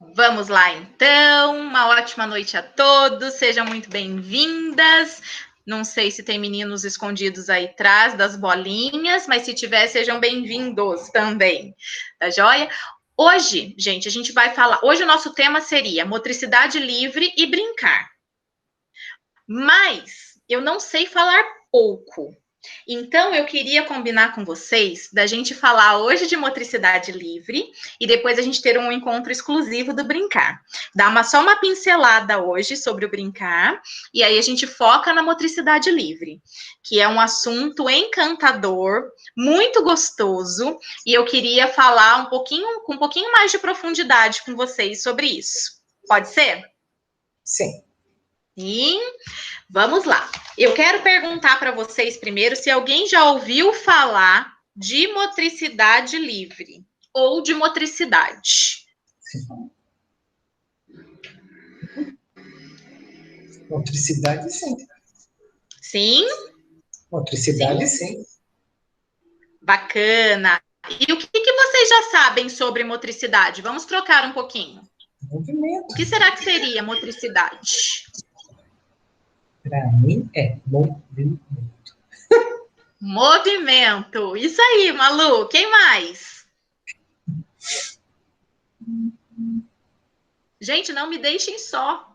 Vamos lá, então. Uma ótima noite a todos. Sejam muito bem-vindas. Não sei se tem meninos escondidos aí atrás das bolinhas, mas se tiver, sejam bem-vindos também. Tá joia? Hoje, gente, a gente vai falar. Hoje o nosso tema seria motricidade livre e brincar. Mas eu não sei falar pouco. Então, eu queria combinar com vocês da gente falar hoje de motricidade livre e depois a gente ter um encontro exclusivo do brincar. Dar só uma pincelada hoje sobre o brincar e aí a gente foca na motricidade livre, que é um assunto encantador, muito gostoso, e eu queria falar com um pouquinho mais de profundidade com vocês sobre isso. Pode ser? Sim. Sim. Vamos lá. Eu quero perguntar para vocês primeiro se alguém já ouviu falar de motricidade livre ou de motricidade. Motricidade, sim. Sim? Motricidade, sim. Bacana. E o que vocês já sabem sobre motricidade? Vamos trocar um pouquinho. Movimento. O que será que seria motricidade? Para mim, é movimento. Movimento. Isso aí, Malu. Quem mais? Gente, não me deixem só.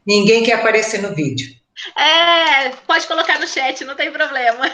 Ninguém quer aparecer no vídeo. Pode colocar no chat, não tem problema.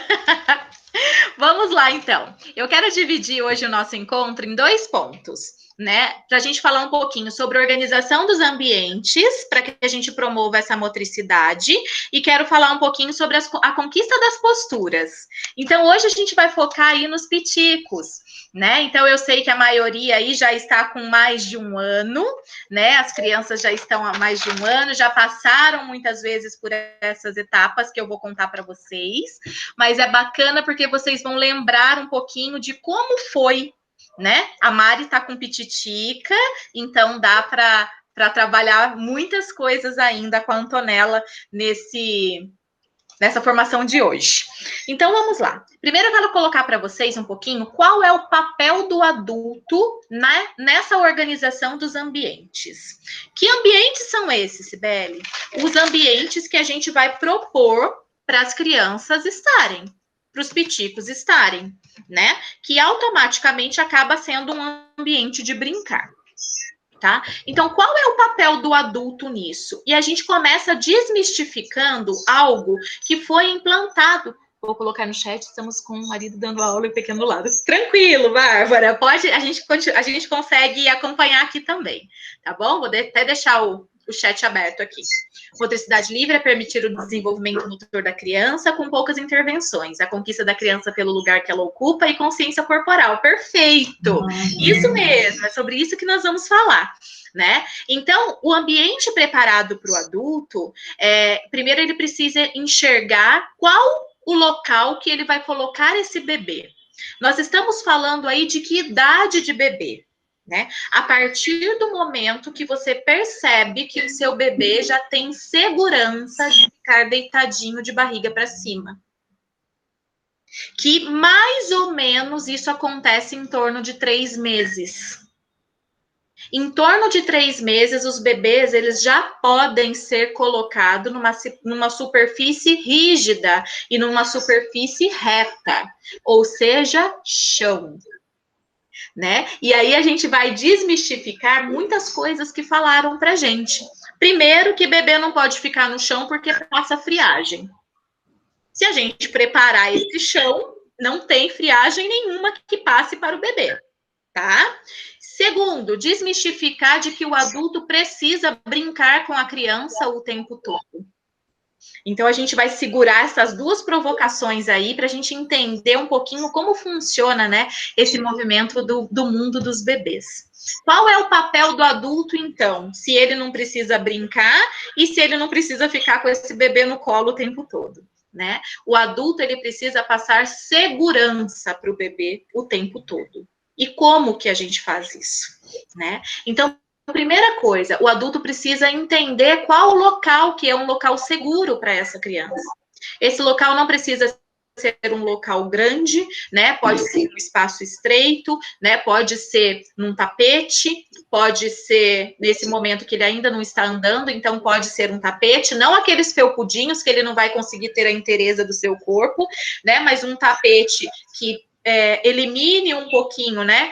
Vamos lá, então. Eu quero dividir hoje o nosso encontro em 2 pontos, né? Para a gente falar um pouquinho sobre a organização dos ambientes, para que a gente promova essa motricidade, e quero falar um pouquinho sobre a conquista das posturas. Então, hoje a gente vai focar aí nos piticos, né? Então, eu sei que a maioria aí já está com mais de 1 ano, né? As crianças já estão há mais de 1 ano, já passaram muitas vezes por essas etapas que eu vou contar para vocês, mas é bacana porque vocês vão lembrar um pouquinho de como foi, né? A Mari está com pititica, então dá para trabalhar muitas coisas ainda com a Antonella nessa formação de hoje. Então, vamos lá. Primeiro, eu quero colocar para vocês um pouquinho qual é o papel do adulto nessa organização dos ambientes. Que ambientes são esses, Sibeli? Os ambientes que a gente vai propor para as crianças estarem, para os piticos estarem, né? Que automaticamente acaba sendo um ambiente de brincar. Tá? Então, qual é o papel do adulto nisso? E a gente começa desmistificando algo que foi implantado. Vou colocar no chat, estamos com o marido dando aula e o pequeno lado. Tranquilo, Bárbara, pode, a gente consegue acompanhar aqui também, tá bom? Vou até deixar o chat aberto aqui. Motricidade livre é permitir o desenvolvimento motor da criança com poucas intervenções, a conquista da criança pelo lugar que ela ocupa e consciência corporal. Perfeito! Isso mesmo, é sobre isso que nós vamos falar, né? Então, o ambiente preparado para o adulto, primeiro ele precisa enxergar qual o local que ele vai colocar esse bebê. Nós estamos falando aí de que idade de bebê? Né? A partir do momento que você percebe que o seu bebê já tem segurança de ficar deitadinho de barriga para cima. Que mais ou menos isso acontece em torno de 3 meses. Em torno de 3 meses, os bebês eles já podem ser colocados numa superfície rígida e numa superfície reta, ou seja, chão. Né? E aí a gente vai desmistificar muitas coisas que falaram pra gente. Primeiro, que bebê não pode ficar no chão porque passa friagem. Se a gente preparar esse chão, não tem friagem nenhuma que passe para o bebê, tá? Segundo, desmistificar de que o adulto precisa brincar com a criança o tempo todo. Então, a gente vai segurar essas 2 provocações aí para a gente entender um pouquinho como funciona, né, esse movimento do mundo dos bebês. Qual é o papel do adulto, então? Se ele não precisa brincar e se ele não precisa ficar com esse bebê no colo o tempo todo, né? O adulto, ele precisa passar segurança para o bebê o tempo todo. E como que a gente faz isso, né? Então, primeira coisa, o adulto precisa entender qual o local que é um local seguro para essa criança. Esse local não precisa ser um local grande, né? Pode ser um espaço estreito, né? Pode ser num tapete, pode ser nesse momento que ele ainda não está andando, então pode ser um tapete, não aqueles felpudinhos que ele não vai conseguir ter a inteireza do seu corpo, né? Mas um tapete que elimine um pouquinho, né?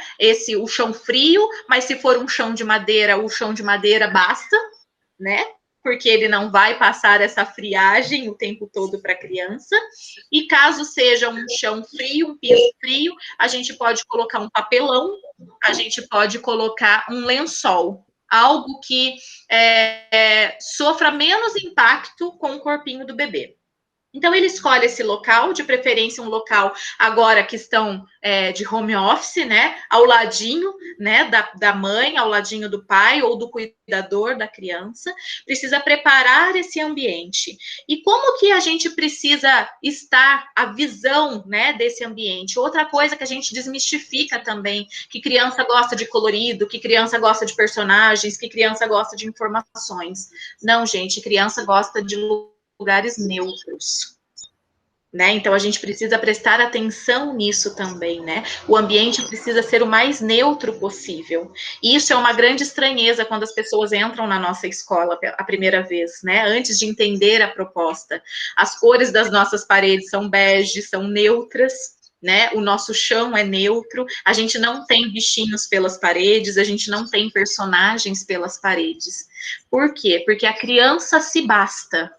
O chão frio, mas se for um chão de madeira, o chão de madeira basta, né? Porque ele não vai passar essa friagem o tempo todo para a criança. E caso seja um chão frio, um piso frio, a gente pode colocar um papelão, a gente pode colocar um lençol, algo que sofra menos impacto com o corpinho do bebê. Então, ele escolhe esse local, de preferência um local agora que estão de home office, né? Ao ladinho, né, da mãe, ao ladinho do pai ou do cuidador da criança. Precisa preparar esse ambiente. E como que a gente precisa estar, a visão, né, desse ambiente? Outra coisa que a gente desmistifica também, que criança gosta de colorido, que criança gosta de personagens, que criança gosta de informações. Não, gente, criança gosta de lugares neutros, né? Então a gente precisa prestar atenção nisso também, né? O ambiente precisa ser o mais neutro possível. E isso é uma grande estranheza quando as pessoas entram na nossa escola a primeira vez, né? Antes de entender a proposta. As cores das nossas paredes são bege, são neutras, né? O nosso chão é neutro, a gente não tem bichinhos pelas paredes, a gente não tem personagens pelas paredes. Por quê? Porque a criança se basta.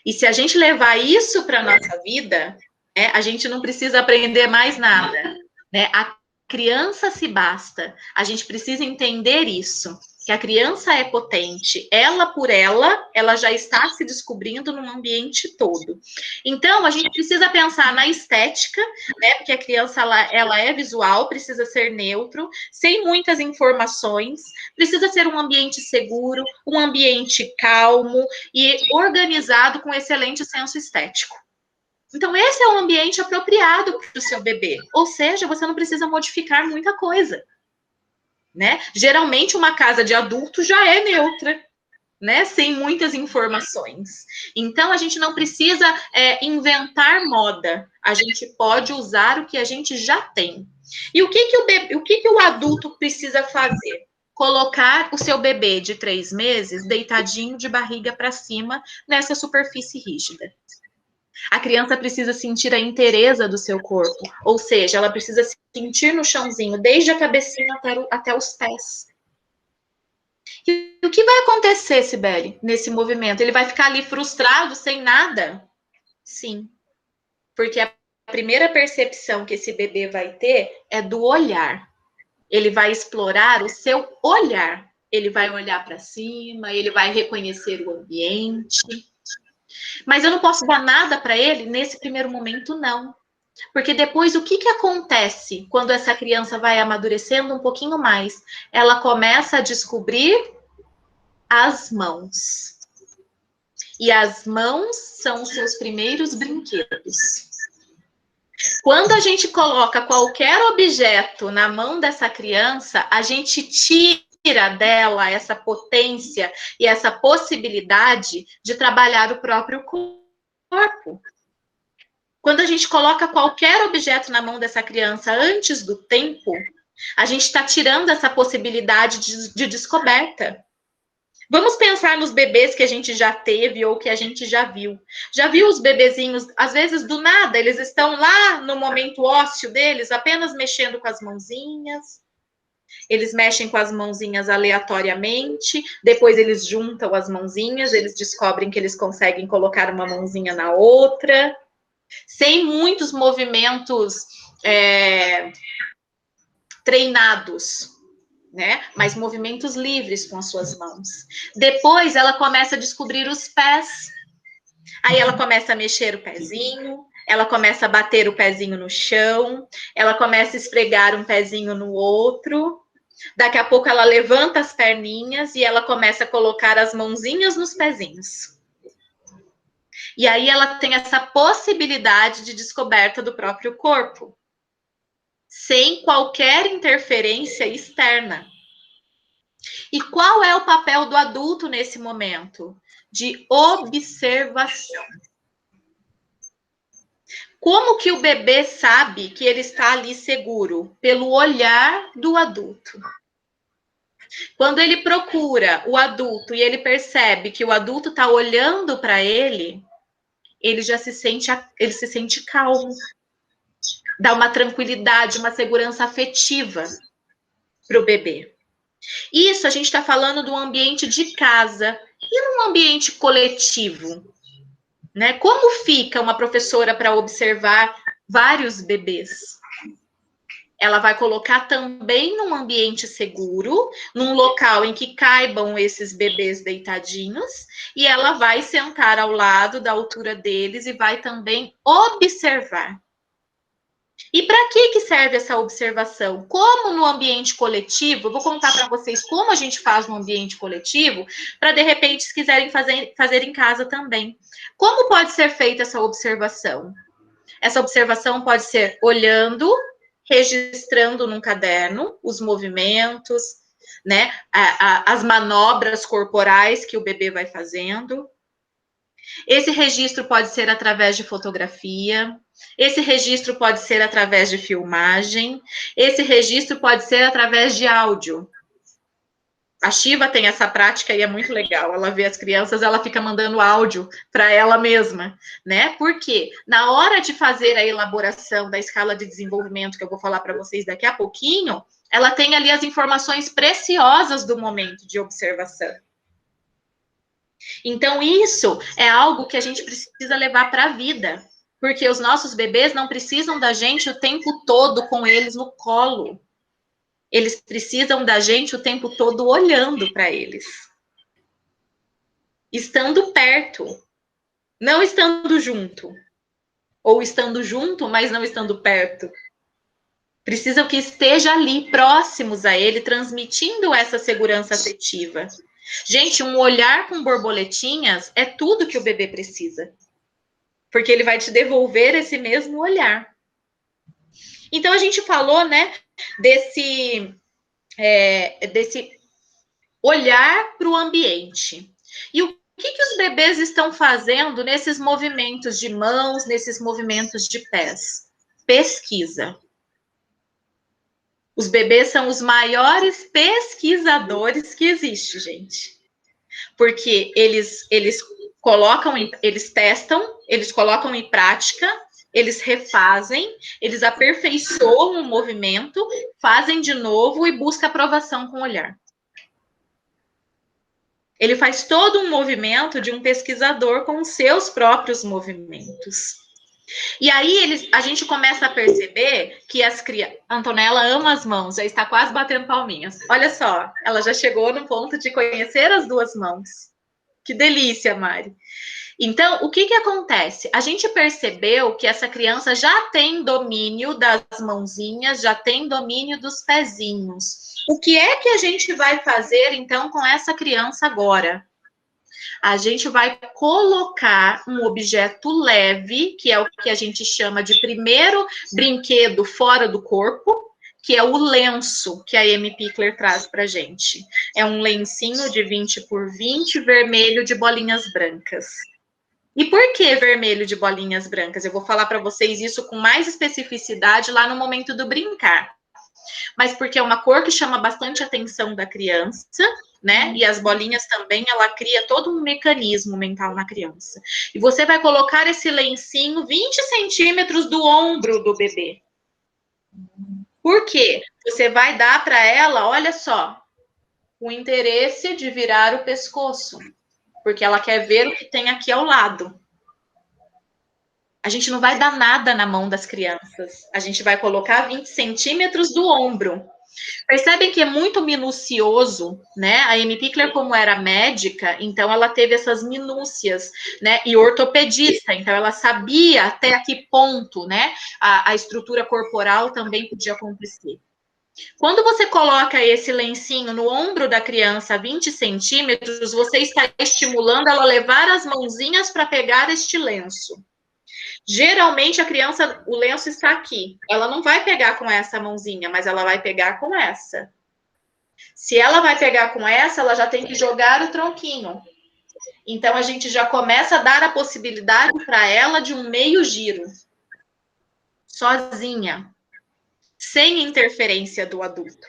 E se a gente levar isso para a nossa vida, né, a gente não precisa aprender mais nada, né? A criança se basta. A gente precisa entender isso, que a criança é potente. Ela por ela já está se descobrindo no ambiente todo. Então, a gente precisa pensar na estética, né? Porque a criança ela é visual, precisa ser neutro, sem muitas informações, precisa ser um ambiente seguro, um ambiente calmo e organizado com excelente senso estético. Então, esse é o ambiente apropriado para o seu bebê. Ou seja, você não precisa modificar muita coisa, né? Geralmente, uma casa de adulto já é neutra, né? Sem muitas informações. Então, a gente não precisa inventar moda. A gente pode usar o que a gente já tem. E o que o adulto precisa fazer? Colocar o seu bebê de 3 meses deitadinho de barriga para cima nessa superfície rígida. A criança precisa sentir a inteireza do seu corpo, ou seja, ela precisa sentir no chãozinho, desde a cabecinha até os pés. E o que vai acontecer, Sibeli, nesse movimento? Ele vai ficar ali frustrado, sem nada? Sim, porque a primeira percepção que esse bebê vai ter é do olhar. Ele vai explorar o seu olhar. Ele vai olhar para cima, ele vai reconhecer o ambiente. Mas eu não posso dar nada para ele nesse primeiro momento, não. Porque depois, o que acontece quando essa criança vai amadurecendo um pouquinho mais? Ela começa a descobrir as mãos. E as mãos são os seus primeiros brinquedos. Quando a gente coloca qualquer objeto na mão dessa criança, a gente tira dela essa potência e essa possibilidade de trabalhar o próprio corpo. Quando a gente coloca qualquer objeto na mão dessa criança antes do tempo, a gente está tirando essa possibilidade de descoberta. Vamos pensar nos bebês que a gente já teve ou que a gente já viu. Já viu os bebezinhos, às vezes do nada, eles estão lá no momento ósseo deles, apenas mexendo com as mãozinhas. Eles mexem com as mãozinhas aleatoriamente, depois eles juntam as mãozinhas, eles descobrem que eles conseguem colocar uma mãozinha na outra, sem muitos movimentos treinados, né? Mas movimentos livres com as suas mãos. Depois ela começa a descobrir os pés. Aí ela começa a mexer o pezinho, ela começa a bater o pezinho no chão, ela começa a esfregar um pezinho no outro. Daqui a pouco ela levanta as perninhas e ela começa a colocar as mãozinhas nos pezinhos. E aí ela tem essa possibilidade de descoberta do próprio corpo, sem qualquer interferência externa. E qual é o papel do adulto nesse momento? De observação. Como que o bebê sabe que ele está ali seguro? Pelo olhar do adulto. Quando ele procura o adulto e ele percebe que o adulto está olhando para ele, ele se sente calmo. Dá uma tranquilidade, uma segurança afetiva para o bebê. Isso a gente está falando do ambiente de casa e num ambiente coletivo, né? Como fica uma professora para observar vários bebês? Ela vai colocar também num ambiente seguro, num local em que caibam esses bebês deitadinhos, e ela vai sentar ao lado da altura deles e vai também observar. E para que serve essa observação? Como no ambiente coletivo, eu vou contar para vocês como a gente faz no ambiente coletivo, para de repente, se quiserem fazer em casa também. Como pode ser feita essa observação? Essa observação pode ser olhando, registrando num caderno os movimentos, né? As manobras corporais que o bebê vai fazendo. Esse registro pode ser através de fotografia, esse registro pode ser através de filmagem, esse registro pode ser através de áudio. A Shiva tem essa prática e é muito legal. Ela vê as crianças, ela fica mandando áudio para ela mesma, né? Porque na hora de fazer a elaboração da escala de desenvolvimento, que eu vou falar para vocês daqui a pouquinho, ela tem ali as informações preciosas do momento de observação. Então, isso é algo que a gente precisa levar para a vida, porque os nossos bebês não precisam da gente o tempo todo com eles no colo. Eles precisam da gente o tempo todo olhando para eles. Estando perto, não estando junto. Ou estando junto, mas não estando perto. Precisam que esteja ali, próximos a ele, transmitindo essa segurança afetiva. Gente, um olhar com borboletinhas é tudo que o bebê precisa. Porque ele vai te devolver esse mesmo olhar. Então, a gente falou, né, desse olhar para o ambiente. E o que os bebês estão fazendo nesses movimentos de mãos, nesses movimentos de pés? Pesquisa. Os bebês são os maiores pesquisadores que existe, gente. Porque eles colocam, eles testam, eles colocam em prática, eles refazem, eles aperfeiçoam o movimento, fazem de novo e buscam aprovação com o olhar. Ele faz todo um movimento de um pesquisador com os seus próprios movimentos. E aí a gente começa a perceber que as crianças... Antonella ama as mãos, já está quase batendo palminhas. Olha só, ela já chegou no ponto de conhecer as duas mãos. Que delícia, Mari. Então, o que acontece? A gente percebeu que essa criança já tem domínio das mãozinhas, já tem domínio dos pezinhos. O que é que a gente vai fazer, então, com essa criança agora? A gente vai colocar um objeto leve, que é o que a gente chama de primeiro brinquedo fora do corpo, que é o lenço que a Amy Pickler traz para a gente. É um lencinho de 20 por 20, vermelho de bolinhas brancas. E por que vermelho de bolinhas brancas? Eu vou falar para vocês isso com mais especificidade lá no momento do brincar. Mas porque é uma cor que chama bastante atenção da criança, né? E as bolinhas também, ela cria todo um mecanismo mental na criança. E você vai colocar esse lencinho 20 centímetros do ombro do bebê. Por quê? Você vai dar para ela, olha só, o interesse de virar o pescoço. Porque ela quer ver o que tem aqui ao lado. A gente não vai dar nada na mão das crianças. A gente vai colocar 20 centímetros do ombro. Percebem que é muito minucioso, né? A Amy Pickler, como era médica, então ela teve essas minúcias, né? E ortopedista, então ela sabia até a que ponto, né? A estrutura corporal também podia acontecer. Quando você coloca esse lencinho no ombro da criança a 20 centímetros, você está estimulando ela a levar as mãozinhas para pegar este lenço. Geralmente a criança, o lenço está aqui. Ela não vai pegar com essa mãozinha, mas ela vai pegar com essa. Se ela vai pegar com essa, ela já tem que jogar o tronquinho. Então a gente já começa a dar a possibilidade para ela de um meio giro. sozinha, sem interferência do adulto.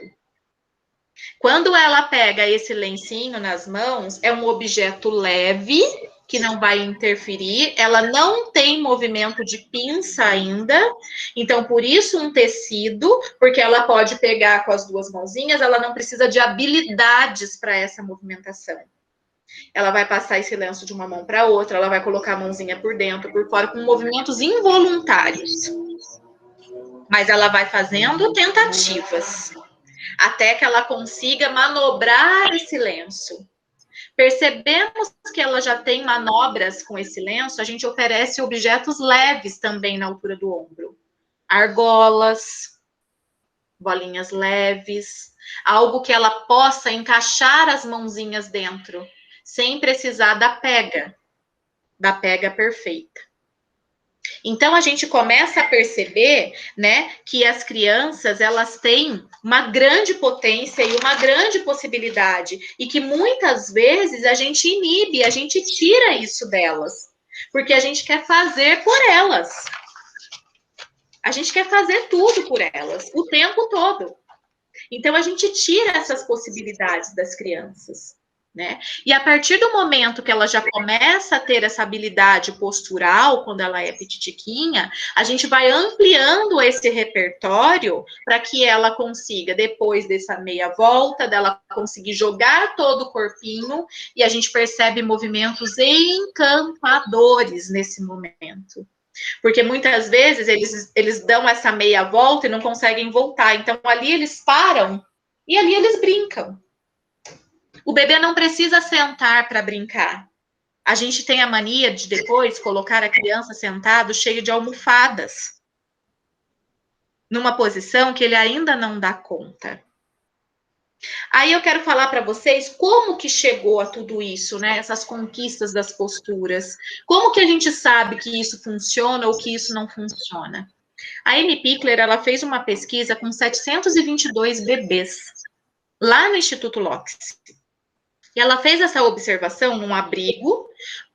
Quando ela pega esse lencinho nas mãos, é um objeto leve, que não vai interferir, ela não tem movimento de pinça ainda, então por isso um tecido, porque ela pode pegar com as duas mãozinhas, ela não precisa de habilidades para essa movimentação. Ela vai passar esse lenço de uma mão para outra, ela vai colocar a mãozinha por dentro, por fora, com movimentos involuntários. Mas ela vai fazendo tentativas, até que ela consiga manobrar esse lenço. Percebemos que ela já tem manobras com esse lenço, a gente oferece objetos leves também na altura do ombro. Argolas, bolinhas leves, algo que ela possa encaixar as mãozinhas dentro, sem precisar da pega perfeita. Então, a gente começa a perceber, né, que as crianças, elas têm uma grande potência e uma grande possibilidade, e que muitas vezes a gente inibe, a gente tira isso delas, porque a gente quer fazer por elas. A gente quer fazer tudo por elas, o tempo todo. Então, a gente tira essas possibilidades das crianças, né? E a partir do momento que ela já começa a ter essa habilidade postural, quando ela é petitiquinha, a gente vai ampliando esse repertório para que ela consiga, depois dessa meia volta, dela conseguir jogar todo o corpinho, e a gente percebe movimentos encantadores nesse momento. Porque muitas vezes eles dão essa meia volta e não conseguem voltar. Então, ali eles param e ali eles brincam. O bebê não precisa sentar para brincar. A gente tem a mania de depois colocar a criança sentado cheio de almofadas, numa posição que ele ainda não dá conta. Aí eu quero falar para vocês como que chegou a tudo isso, né? Essas conquistas das posturas. Como que a gente sabe que isso funciona ou que isso não funciona? A Amy Pickler, ela fez uma pesquisa com 722 bebês, lá no Instituto Locke. E ela fez essa observação num abrigo,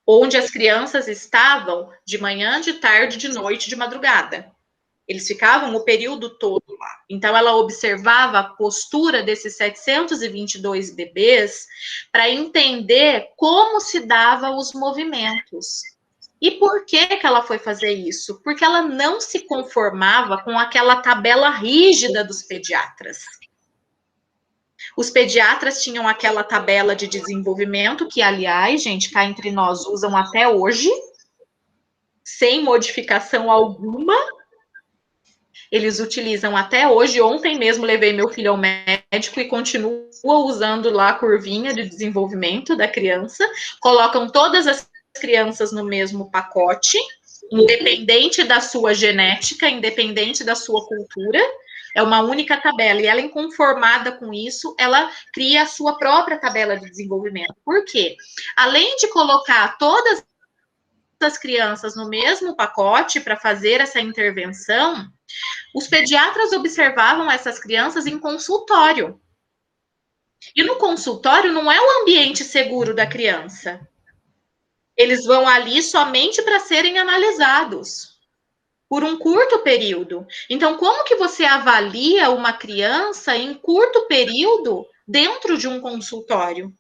onde as crianças estavam de manhã, de tarde, de noite, de madrugada. Eles ficavam o período todo lá. Então, ela observava a postura desses 722 bebês para entender como se davam os movimentos. E por que ela foi fazer isso? Porque ela não se conformava com aquela tabela rígida dos pediatras. Os pediatras tinham aquela tabela de desenvolvimento, que, aliás, gente, cá entre nós, usam até hoje, sem modificação alguma. Eles utilizam até hoje. Ontem mesmo levei meu filho ao médico e continua usando lá a curvinha de desenvolvimento da criança. Colocam todas as crianças no mesmo pacote, independente da sua genética, independente da sua cultura. É uma única tabela. E ela, inconformada com isso, ela cria a sua própria tabela de desenvolvimento. Por quê? Além de colocar todas as crianças no mesmo pacote para fazer essa intervenção, os pediatras observavam essas crianças em consultório. E no consultório não é o ambiente seguro da criança. Eles vão ali somente para serem analisados por um curto período. Então, como que você avalia uma criança em curto período dentro de um consultório?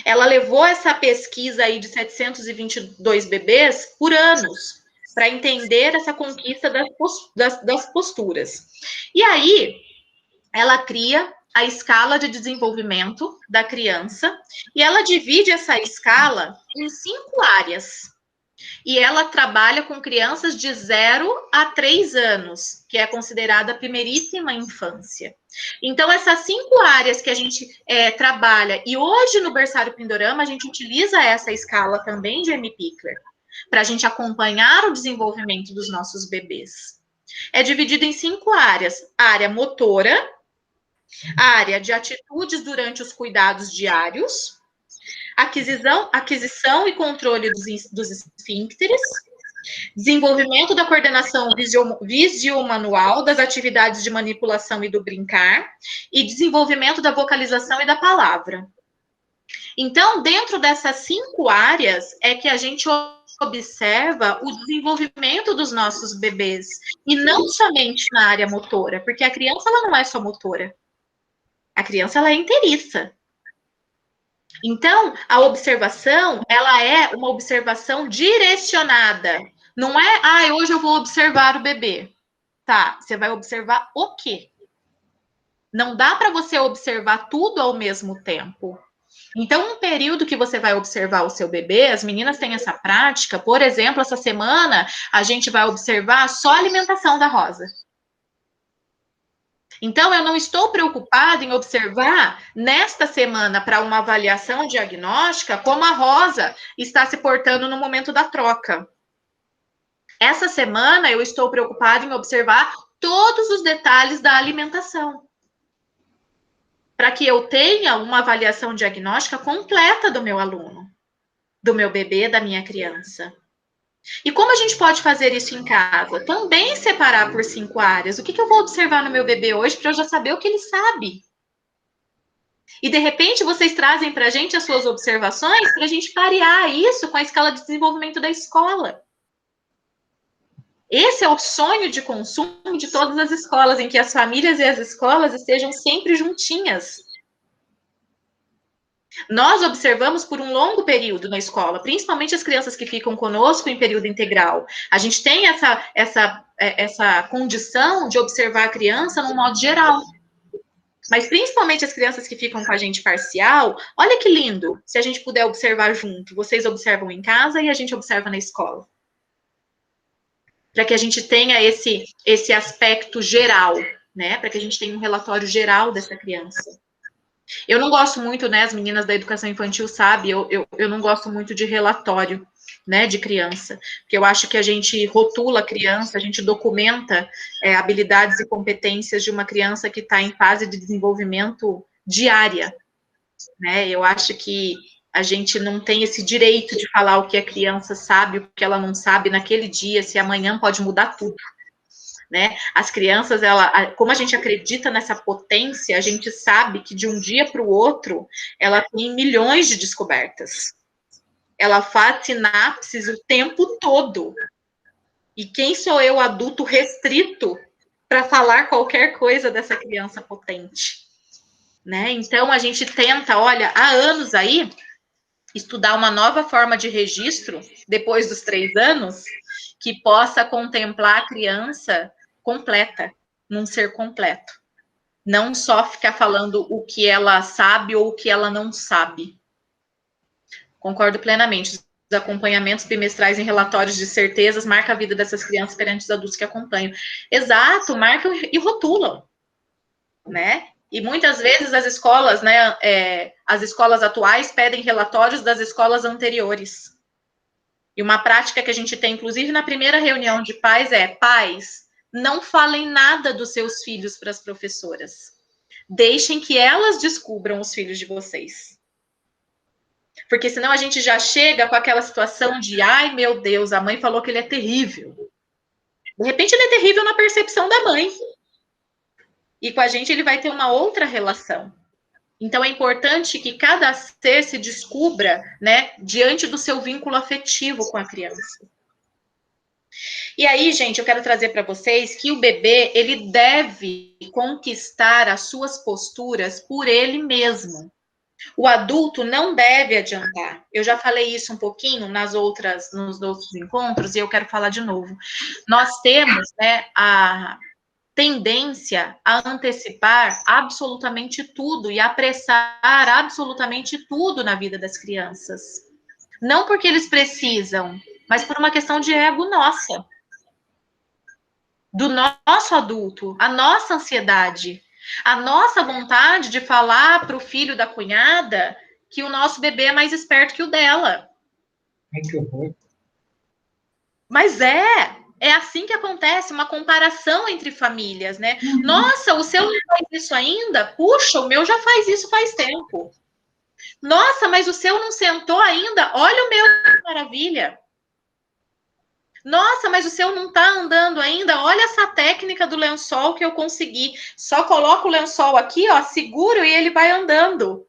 Ela levou essa pesquisa aí de 722 bebês por anos, para entender essa conquista das posturas. E aí, ela cria a escala de desenvolvimento da criança, e ela divide essa escala em 5 áreas. E ela trabalha com crianças de 0 a 3 anos, que é considerada a primeiríssima infância. Então, essas 5 áreas que a gente trabalha, e hoje no Berçário Pindorama, a gente utiliza essa escala também de Amy Pickler, para a gente acompanhar o desenvolvimento dos nossos bebês. É dividido em 5 áreas: a área motora, a área de atitudes durante os cuidados diários, aquisição e controle dos esfíncteres, desenvolvimento da coordenação visiomanual, das atividades de manipulação e do brincar, e desenvolvimento da vocalização e da palavra. Então, dentro dessas 5 áreas, é que a gente observa o desenvolvimento dos nossos bebês, e não somente na área motora, porque a criança ela não é só motora, a criança ela é inteiriça. Então, a observação, ela é uma observação direcionada. Não é, hoje eu vou observar o bebê. Tá, você vai observar o quê? Não dá para você observar tudo ao mesmo tempo. Então, um período que você vai observar o seu bebê, as meninas têm essa prática, por exemplo, essa semana a gente vai observar só a alimentação da Rosa. Então, eu não estou preocupada em observar nesta semana para uma avaliação diagnóstica como a Rosa está se portando no momento da troca. Essa semana eu estou preocupada em observar todos os detalhes da alimentação, para que eu tenha uma avaliação diagnóstica completa do meu aluno, do meu bebê, da minha criança. E como a gente pode fazer isso em casa? Também separar por 5 áreas. O que eu vou observar no meu bebê hoje para eu já saber o que ele sabe? E, de repente, vocês trazem para a gente as suas observações para a gente parear isso com a escala de desenvolvimento da escola. Esse é o sonho de consumo de todas as escolas, em que as famílias e as escolas estejam sempre juntinhas. Nós observamos por um longo período na escola, principalmente as crianças que ficam conosco em período integral. A gente tem essa condição de observar a criança no modo geral. Mas principalmente as crianças que ficam com a gente parcial, olha que lindo, se a gente puder observar junto. Vocês observam em casa e a gente observa na escola. Para que a gente tenha esse aspecto geral, né? Para que a gente tenha um relatório geral dessa criança. Eu não gosto muito, né? As meninas da educação infantil sabem, eu não gosto muito de relatório, né? De criança. Porque eu acho que a gente rotula a criança, a gente documenta habilidades e competências de uma criança que está em fase de desenvolvimento diária, né? Eu acho que a gente não tem esse direito de falar o que a criança sabe, o que ela não sabe naquele dia, se amanhã pode mudar tudo. Né? As crianças, como a gente acredita nessa potência, a gente sabe que de um dia para o outro, ela tem milhões de descobertas. Ela faz sinapses o tempo todo. E quem sou eu, adulto restrito, para falar qualquer coisa dessa criança potente? Né? Então, a gente tenta, olha, há anos aí, estudar uma nova forma de registro, depois dos 3 anos, que possa contemplar a criança completa, num ser completo. Não só ficar falando o que ela sabe ou o que ela não sabe. Concordo plenamente. Os acompanhamentos bimestrais em relatórios de certezas marcam a vida dessas crianças perante os adultos que acompanham. Exato, marcam e rotulam, né? E muitas vezes as escolas, né, as escolas atuais pedem relatórios das escolas anteriores. E uma prática que a gente tem, inclusive na primeira reunião de pais, pais, não falem nada dos seus filhos para as professoras. Deixem que elas descubram os filhos de vocês. Porque senão a gente já chega com aquela situação de, ai meu Deus, a mãe falou que ele é terrível. De repente ele é terrível na percepção da mãe. E com a gente ele vai ter uma outra relação. Então é importante que cada ser se descubra, né, diante do seu vínculo afetivo com a criança. E aí, gente, eu quero trazer para vocês que o bebê, ele deve conquistar as suas posturas por ele mesmo. O adulto não deve adiantar. Eu já falei isso um pouquinho nos outros encontros e eu quero falar de novo. Nós temos, né, a tendência a antecipar absolutamente tudo e apressar absolutamente tudo na vida das crianças. Não porque eles precisam, mas por uma questão de ego nossa. Do nosso adulto, a nossa ansiedade, a nossa vontade de falar para o filho da cunhada que o nosso bebê é mais esperto que o dela. Ai, que horror. Mas é assim que acontece, uma comparação entre famílias, né? Nossa, o seu não faz isso ainda? Puxa, o meu já faz isso faz tempo. Nossa, mas o seu não sentou ainda? Olha o meu, que maravilha. Nossa, mas o seu não tá andando ainda? Olha essa técnica do lençol que eu consegui. Só coloco o lençol aqui, ó, seguro e ele vai andando.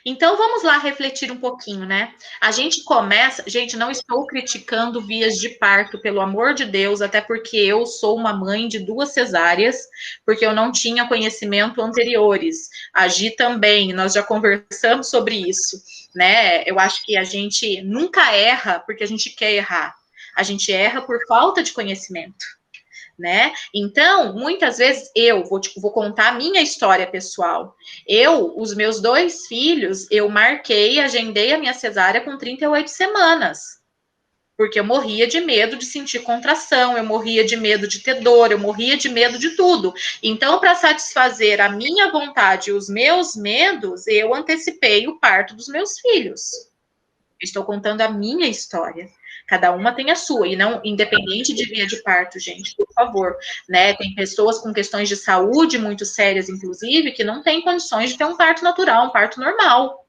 Então, vamos lá refletir um pouquinho, né? A gente começa... Gente, não estou criticando vias de parto, pelo amor de Deus, até porque eu sou uma mãe de 2 cesáreas, porque eu não tinha conhecimento anteriores. A Gi também, nós já conversamos sobre isso, né? Eu acho que a gente nunca erra porque a gente quer errar. A gente erra por falta de conhecimento, né? Então, muitas vezes eu vou contar a minha história pessoal. Os meus 2 filhos, eu agendei a minha cesárea com 38 semanas. Porque eu morria de medo de sentir contração, eu morria de medo de ter dor, eu morria de medo de tudo. Então, para satisfazer a minha vontade e os meus medos, eu antecipei o parto dos meus filhos. Estou contando a minha história. Cada uma tem a sua, e não independente de via de parto, gente, por favor, né? Tem pessoas com questões de saúde muito sérias, inclusive, que não têm condições de ter um parto natural, um parto normal.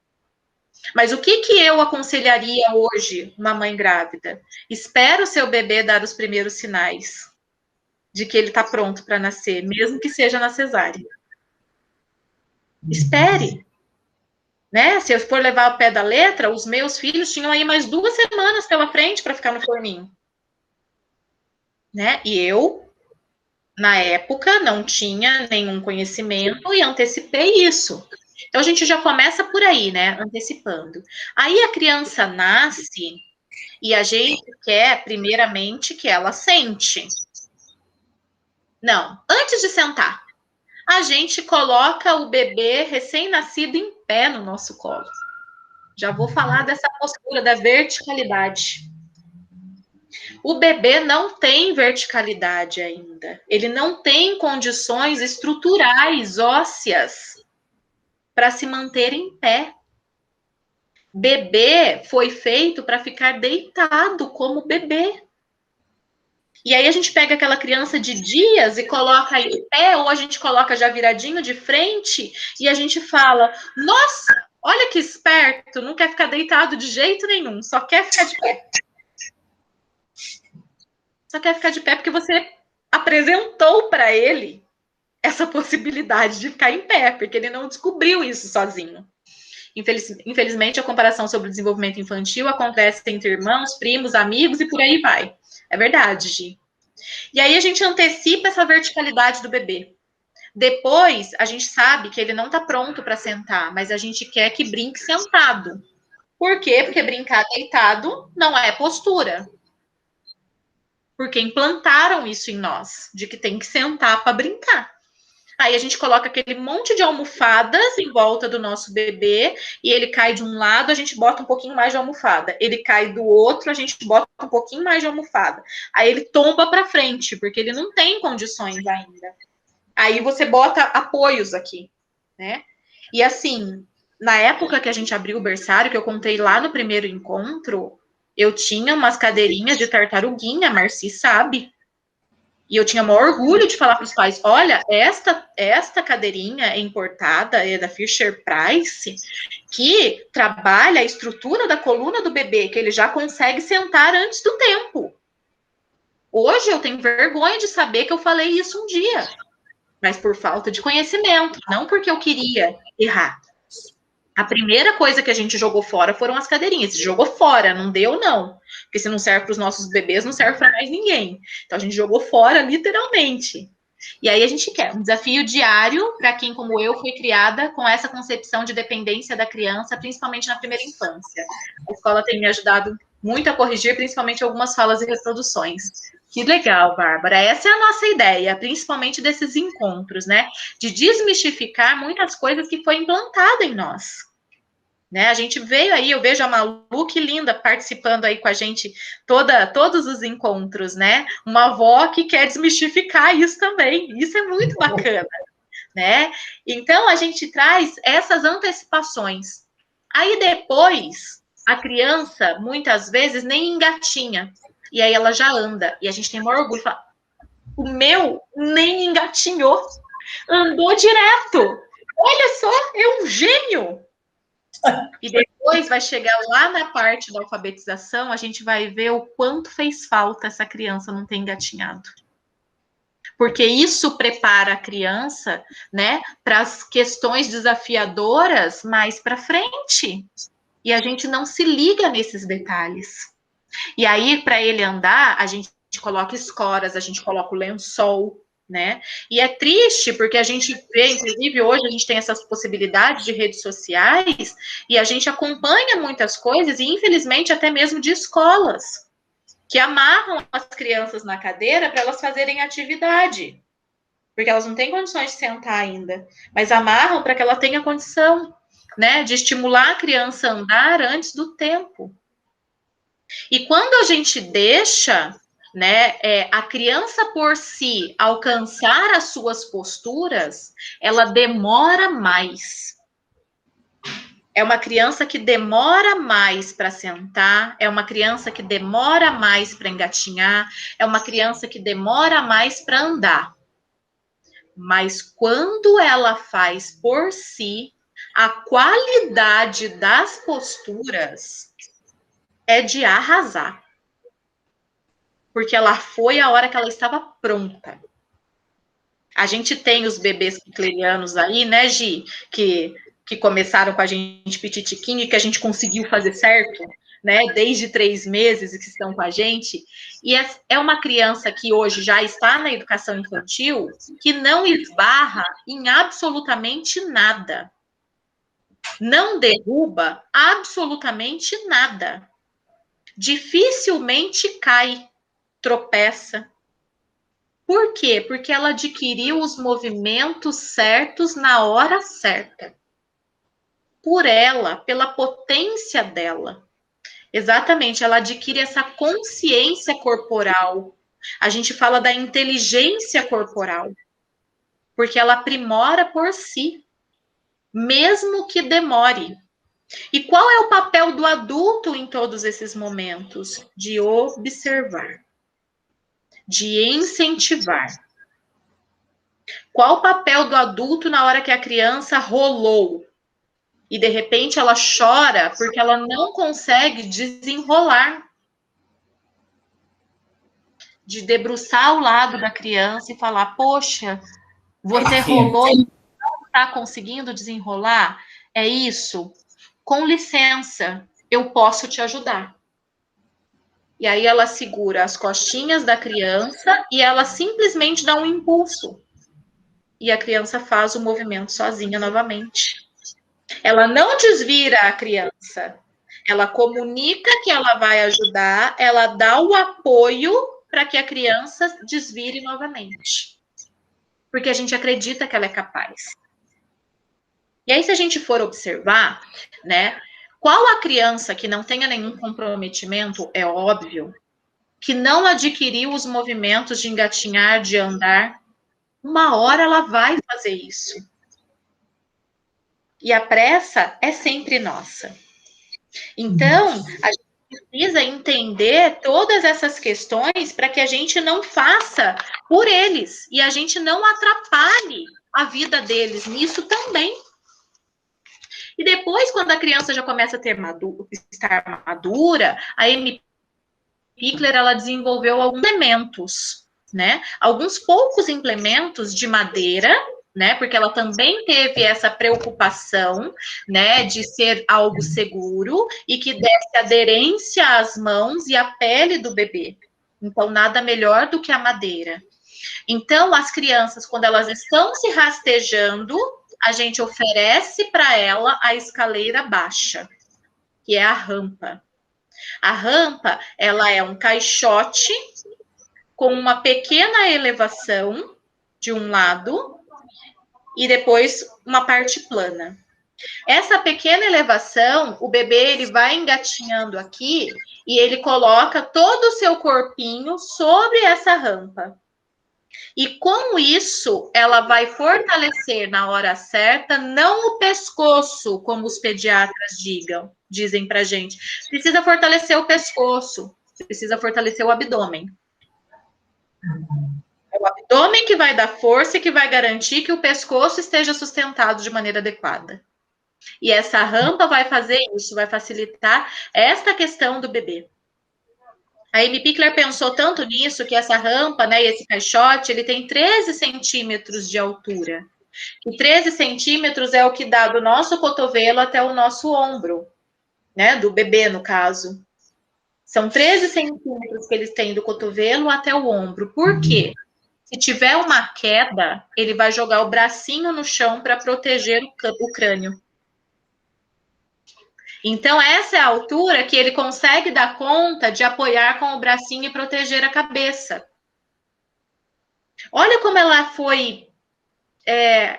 Mas o que eu aconselharia hoje, uma mãe grávida? Espera o seu bebê dar os primeiros sinais de que ele está pronto para nascer, mesmo que seja na cesárea. Espere. Né? Se eu for levar ao pé da letra, os meus filhos tinham aí mais 2 semanas pela frente para ficar no forninho. Né? E eu, na época, não tinha nenhum conhecimento e antecipei isso. Então, a gente já começa por aí, né? Antecipando. Aí a criança nasce e a gente quer, primeiramente, que ela sente. Não, antes de sentar, a gente coloca o bebê recém-nascido em pé no nosso colo. Já vou falar dessa postura da verticalidade. O bebê não tem verticalidade ainda. Ele não tem condições estruturais, ósseas, para se manter em pé. Bebê foi feito para ficar deitado como bebê. E aí a gente pega aquela criança de dias e coloca em pé, ou a gente coloca já viradinho de frente, e a gente fala, nossa, olha que esperto, não quer ficar deitado de jeito nenhum, só quer ficar de pé. Só quer ficar de pé porque você apresentou para ele essa possibilidade de ficar em pé, porque ele não descobriu isso sozinho. Infelizmente, a comparação sobre o desenvolvimento infantil acontece entre irmãos, primos, amigos e por aí vai. É verdade, Gi. E aí a gente antecipa essa verticalidade do bebê. Depois, a gente sabe que ele não está pronto para sentar, mas a gente quer que brinque sentado. Por quê? Porque brincar deitado não é postura. Porque implantaram isso em nós, de que tem que sentar para brincar. Aí a gente coloca aquele monte de almofadas em volta do nosso bebê e ele cai de um lado, a gente bota um pouquinho mais de almofada. Ele cai do outro, a gente bota um pouquinho mais de almofada. Aí ele tomba para frente, porque ele não tem condições ainda. Aí você bota apoios aqui, né? E assim, na época que a gente abriu o berçário, que eu contei lá no primeiro encontro, eu tinha umas cadeirinhas de tartaruguinha, a Marci sabe. E eu tinha maior orgulho de falar para os pais, olha, esta cadeirinha é importada, é da Fisher Price, que trabalha a estrutura da coluna do bebê, que ele já consegue sentar antes do tempo. Hoje eu tenho vergonha de saber que eu falei isso um dia, mas por falta de conhecimento, não porque eu queria errar. A primeira coisa que a gente jogou fora foram as cadeirinhas. Jogou fora, não deu, não. Porque se não serve para os nossos bebês, não serve para mais ninguém. Então a gente jogou fora, literalmente. E aí a gente quer um desafio diário para quem, como eu, foi criada com essa concepção de dependência da criança, principalmente na primeira infância. A escola tem me ajudado muito a corrigir, principalmente algumas falas e reproduções. Que legal, Bárbara. Essa é a nossa ideia, principalmente desses encontros, né? De desmistificar muitas coisas que foi implantada em nós. Né? A gente veio aí, eu vejo a Malu, que linda, participando aí com a gente todos os encontros, né? Uma avó que quer desmistificar isso também. Isso é muito bacana, né? Então, a gente traz essas antecipações. Aí, depois, a criança, muitas vezes, nem engatinha. E aí ela já anda. E a gente tem o maior orgulho. Fala, o meu nem engatinhou. Andou direto. Olha só, é um gênio. E depois vai chegar lá na parte da alfabetização, a gente vai ver o quanto fez falta essa criança não ter engatinhado. porque isso prepara a criança, né, para as questões desafiadoras mais para frente. E a gente não se liga nesses detalhes. E aí, para ele andar, a gente coloca escoras, a gente coloca o lençol, né? E é triste porque a gente vê, inclusive hoje a gente tem essas possibilidades de redes sociais e a gente acompanha muitas coisas e infelizmente até mesmo de escolas que amarram as crianças na cadeira para elas fazerem atividade, porque elas não têm condições de sentar ainda, mas amarram para que ela tenha condição, né, de estimular a criança a andar antes do tempo. E quando a gente deixa, né, a criança por si alcançar as suas posturas, ela demora mais. É uma criança que demora mais para sentar, é uma criança que demora mais para engatinhar, é uma criança que demora mais para andar. Mas quando ela faz por si, a qualidade das posturas é de arrasar. Porque ela foi a hora que ela estava pronta. A gente tem os bebês kiklerianos aí, né, Gi, que começaram com a gente pititiquinho e que a gente conseguiu fazer certo, né, desde 3 meses que estão com a gente, e é uma criança que hoje já está na educação infantil, que não esbarra em absolutamente nada. Não derruba absolutamente nada. Dificilmente cai, tropeça. Por quê? Porque ela adquiriu os movimentos certos na hora certa. Por ela, pela potência dela. Exatamente, ela adquire essa consciência corporal. A gente fala da inteligência corporal. Porque ela aprimora por si, mesmo que demore. E qual é o papel do adulto em todos esses momentos? De observar, de incentivar. Qual o papel do adulto na hora que a criança rolou? E de repente ela chora porque ela não consegue desenrolar. De debruçar ao lado da criança e falar: poxa, você rolou e não está conseguindo desenrolar? É isso? Com licença, eu posso te ajudar. E aí ela segura as costinhas da criança e ela simplesmente dá um impulso. E a criança faz o movimento sozinha novamente. Ela não desvira a criança. Ela comunica que ela vai ajudar, ela dá o apoio para que a criança desvire novamente. Porque a gente acredita que ela é capaz. E aí, se a gente for observar, né, qual a criança que não tenha nenhum comprometimento, é óbvio, que não adquiriu os movimentos de engatinhar, de andar, uma hora ela vai fazer isso. E a pressa é sempre nossa. Então, a gente precisa entender todas essas questões para que a gente não faça por eles e a gente não atrapalhe a vida deles nisso também. E depois, quando a criança já começa a estar madura, a Amy Pickler, ela desenvolveu alguns implementos, né? Alguns poucos implementos de madeira, né? Porque ela também teve essa preocupação, né? De ser algo seguro e que desse aderência às mãos e à pele do bebê. Então, nada melhor do que a madeira. Então, as crianças, quando elas estão se rastejando, a gente oferece para ela a escaleira baixa, que é a rampa. A rampa, ela é um caixote com uma pequena elevação de um lado e depois uma parte plana. Essa pequena elevação, o bebê ele vai engatinhando aqui e ele coloca todo o seu corpinho sobre essa rampa. E com isso, ela vai fortalecer na hora certa, não o pescoço, como os pediatras dizem pra gente. Precisa fortalecer o pescoço, precisa fortalecer o abdômen. É o abdômen que vai dar força e que vai garantir que o pescoço esteja sustentado de maneira adequada. E essa rampa vai fazer isso, vai facilitar esta questão do bebê. A Amy Pickler pensou tanto nisso que essa rampa, né, e esse caixote, ele tem 13 centímetros de altura. E 13 centímetros é o que dá do nosso cotovelo até o nosso ombro, né, do bebê, no caso. São 13 centímetros que eles têm do cotovelo até o ombro. Por quê? Se tiver uma queda, ele vai jogar o bracinho no chão para proteger o crânio. Então, essa é a altura que ele consegue dar conta de apoiar com o bracinho e proteger a cabeça. Olha como ela foi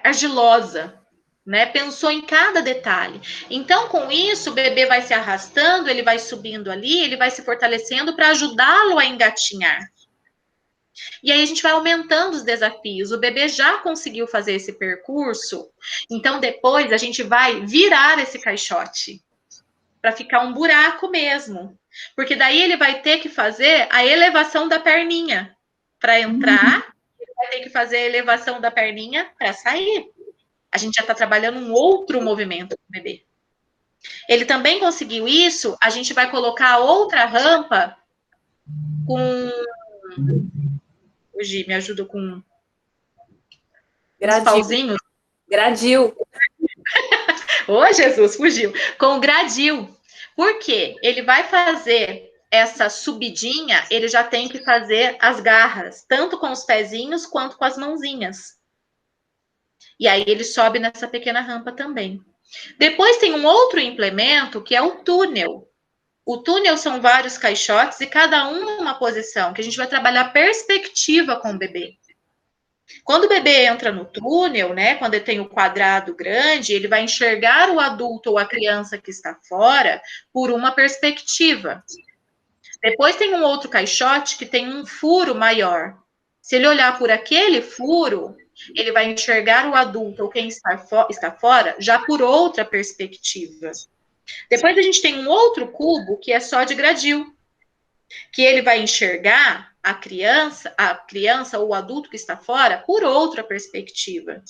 argilosa, né? Pensou em cada detalhe. Então, com isso, o bebê vai se arrastando, ele vai subindo ali, ele vai se fortalecendo para ajudá-lo a engatinhar. E aí a gente vai aumentando os desafios. O bebê já conseguiu fazer esse percurso, então depois a gente vai virar esse caixote para ficar um buraco mesmo. Porque daí ele vai ter que fazer a elevação da perninha para entrar, ele vai ter que fazer a elevação da perninha para sair. A gente já está trabalhando um outro movimento com o bebê. Ele também conseguiu isso, a gente vai colocar outra rampa com... O Gi, me ajuda com os pauzinhos. Gradil. Ô, Jesus, fugiu. Com o gradil. Por quê? Ele vai fazer essa subidinha, ele já tem que fazer as garras, tanto com os pezinhos quanto com as mãozinhas. E aí ele sobe nessa pequena rampa também. Depois tem um outro implemento que é o túnel. O túnel são vários caixotes e cada um numa posição, que a gente vai trabalhar perspectiva com o bebê. Quando o bebê entra no túnel, né, quando ele tem o quadrado grande, ele vai enxergar o adulto ou a criança que está fora por uma perspectiva. Depois tem um outro caixote que tem um furo maior. Se ele olhar por aquele furo, ele vai enxergar o adulto ou quem está fora já por outra perspectiva. Depois a gente tem um outro cubo que é só de gradil, que ele vai enxergar a criança ou o adulto que está fora por outra perspectiva.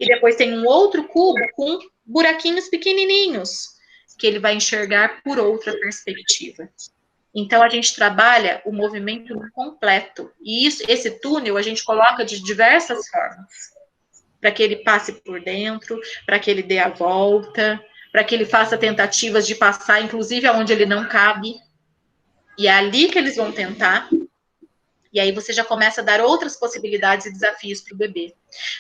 E depois tem um outro cubo com buraquinhos pequenininhos, que ele vai enxergar por outra perspectiva. Então, a gente trabalha o movimento completo. E esse túnel a gente coloca de diversas formas. Para que ele passe por dentro, para que ele dê a volta, para que ele faça tentativas de passar, inclusive aonde ele não cabe. E é ali que eles vão tentar. E aí você já começa a dar outras possibilidades e desafios para o bebê.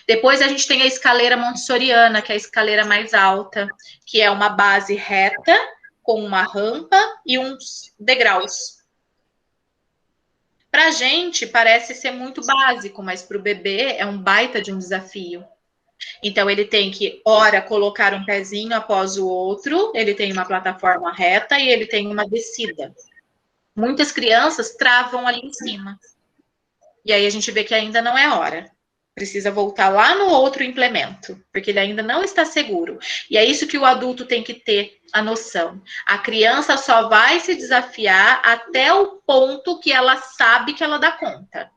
Depois a gente tem a escaleira montessoriana, que é a escaleira mais alta, que é uma base reta, com uma rampa e uns degraus. Para a gente parece ser muito básico, mas para o bebê é um baita de um desafio. Então, ele tem que, ora, colocar um pezinho após o outro, ele tem uma plataforma reta e ele tem uma descida. Muitas crianças travam ali em cima. E aí a gente vê que ainda não é hora. Precisa voltar lá no outro implemento, porque ele ainda não está seguro. E é isso que o adulto tem que ter a noção. A criança só vai se desafiar até o ponto que ela sabe que ela dá conta.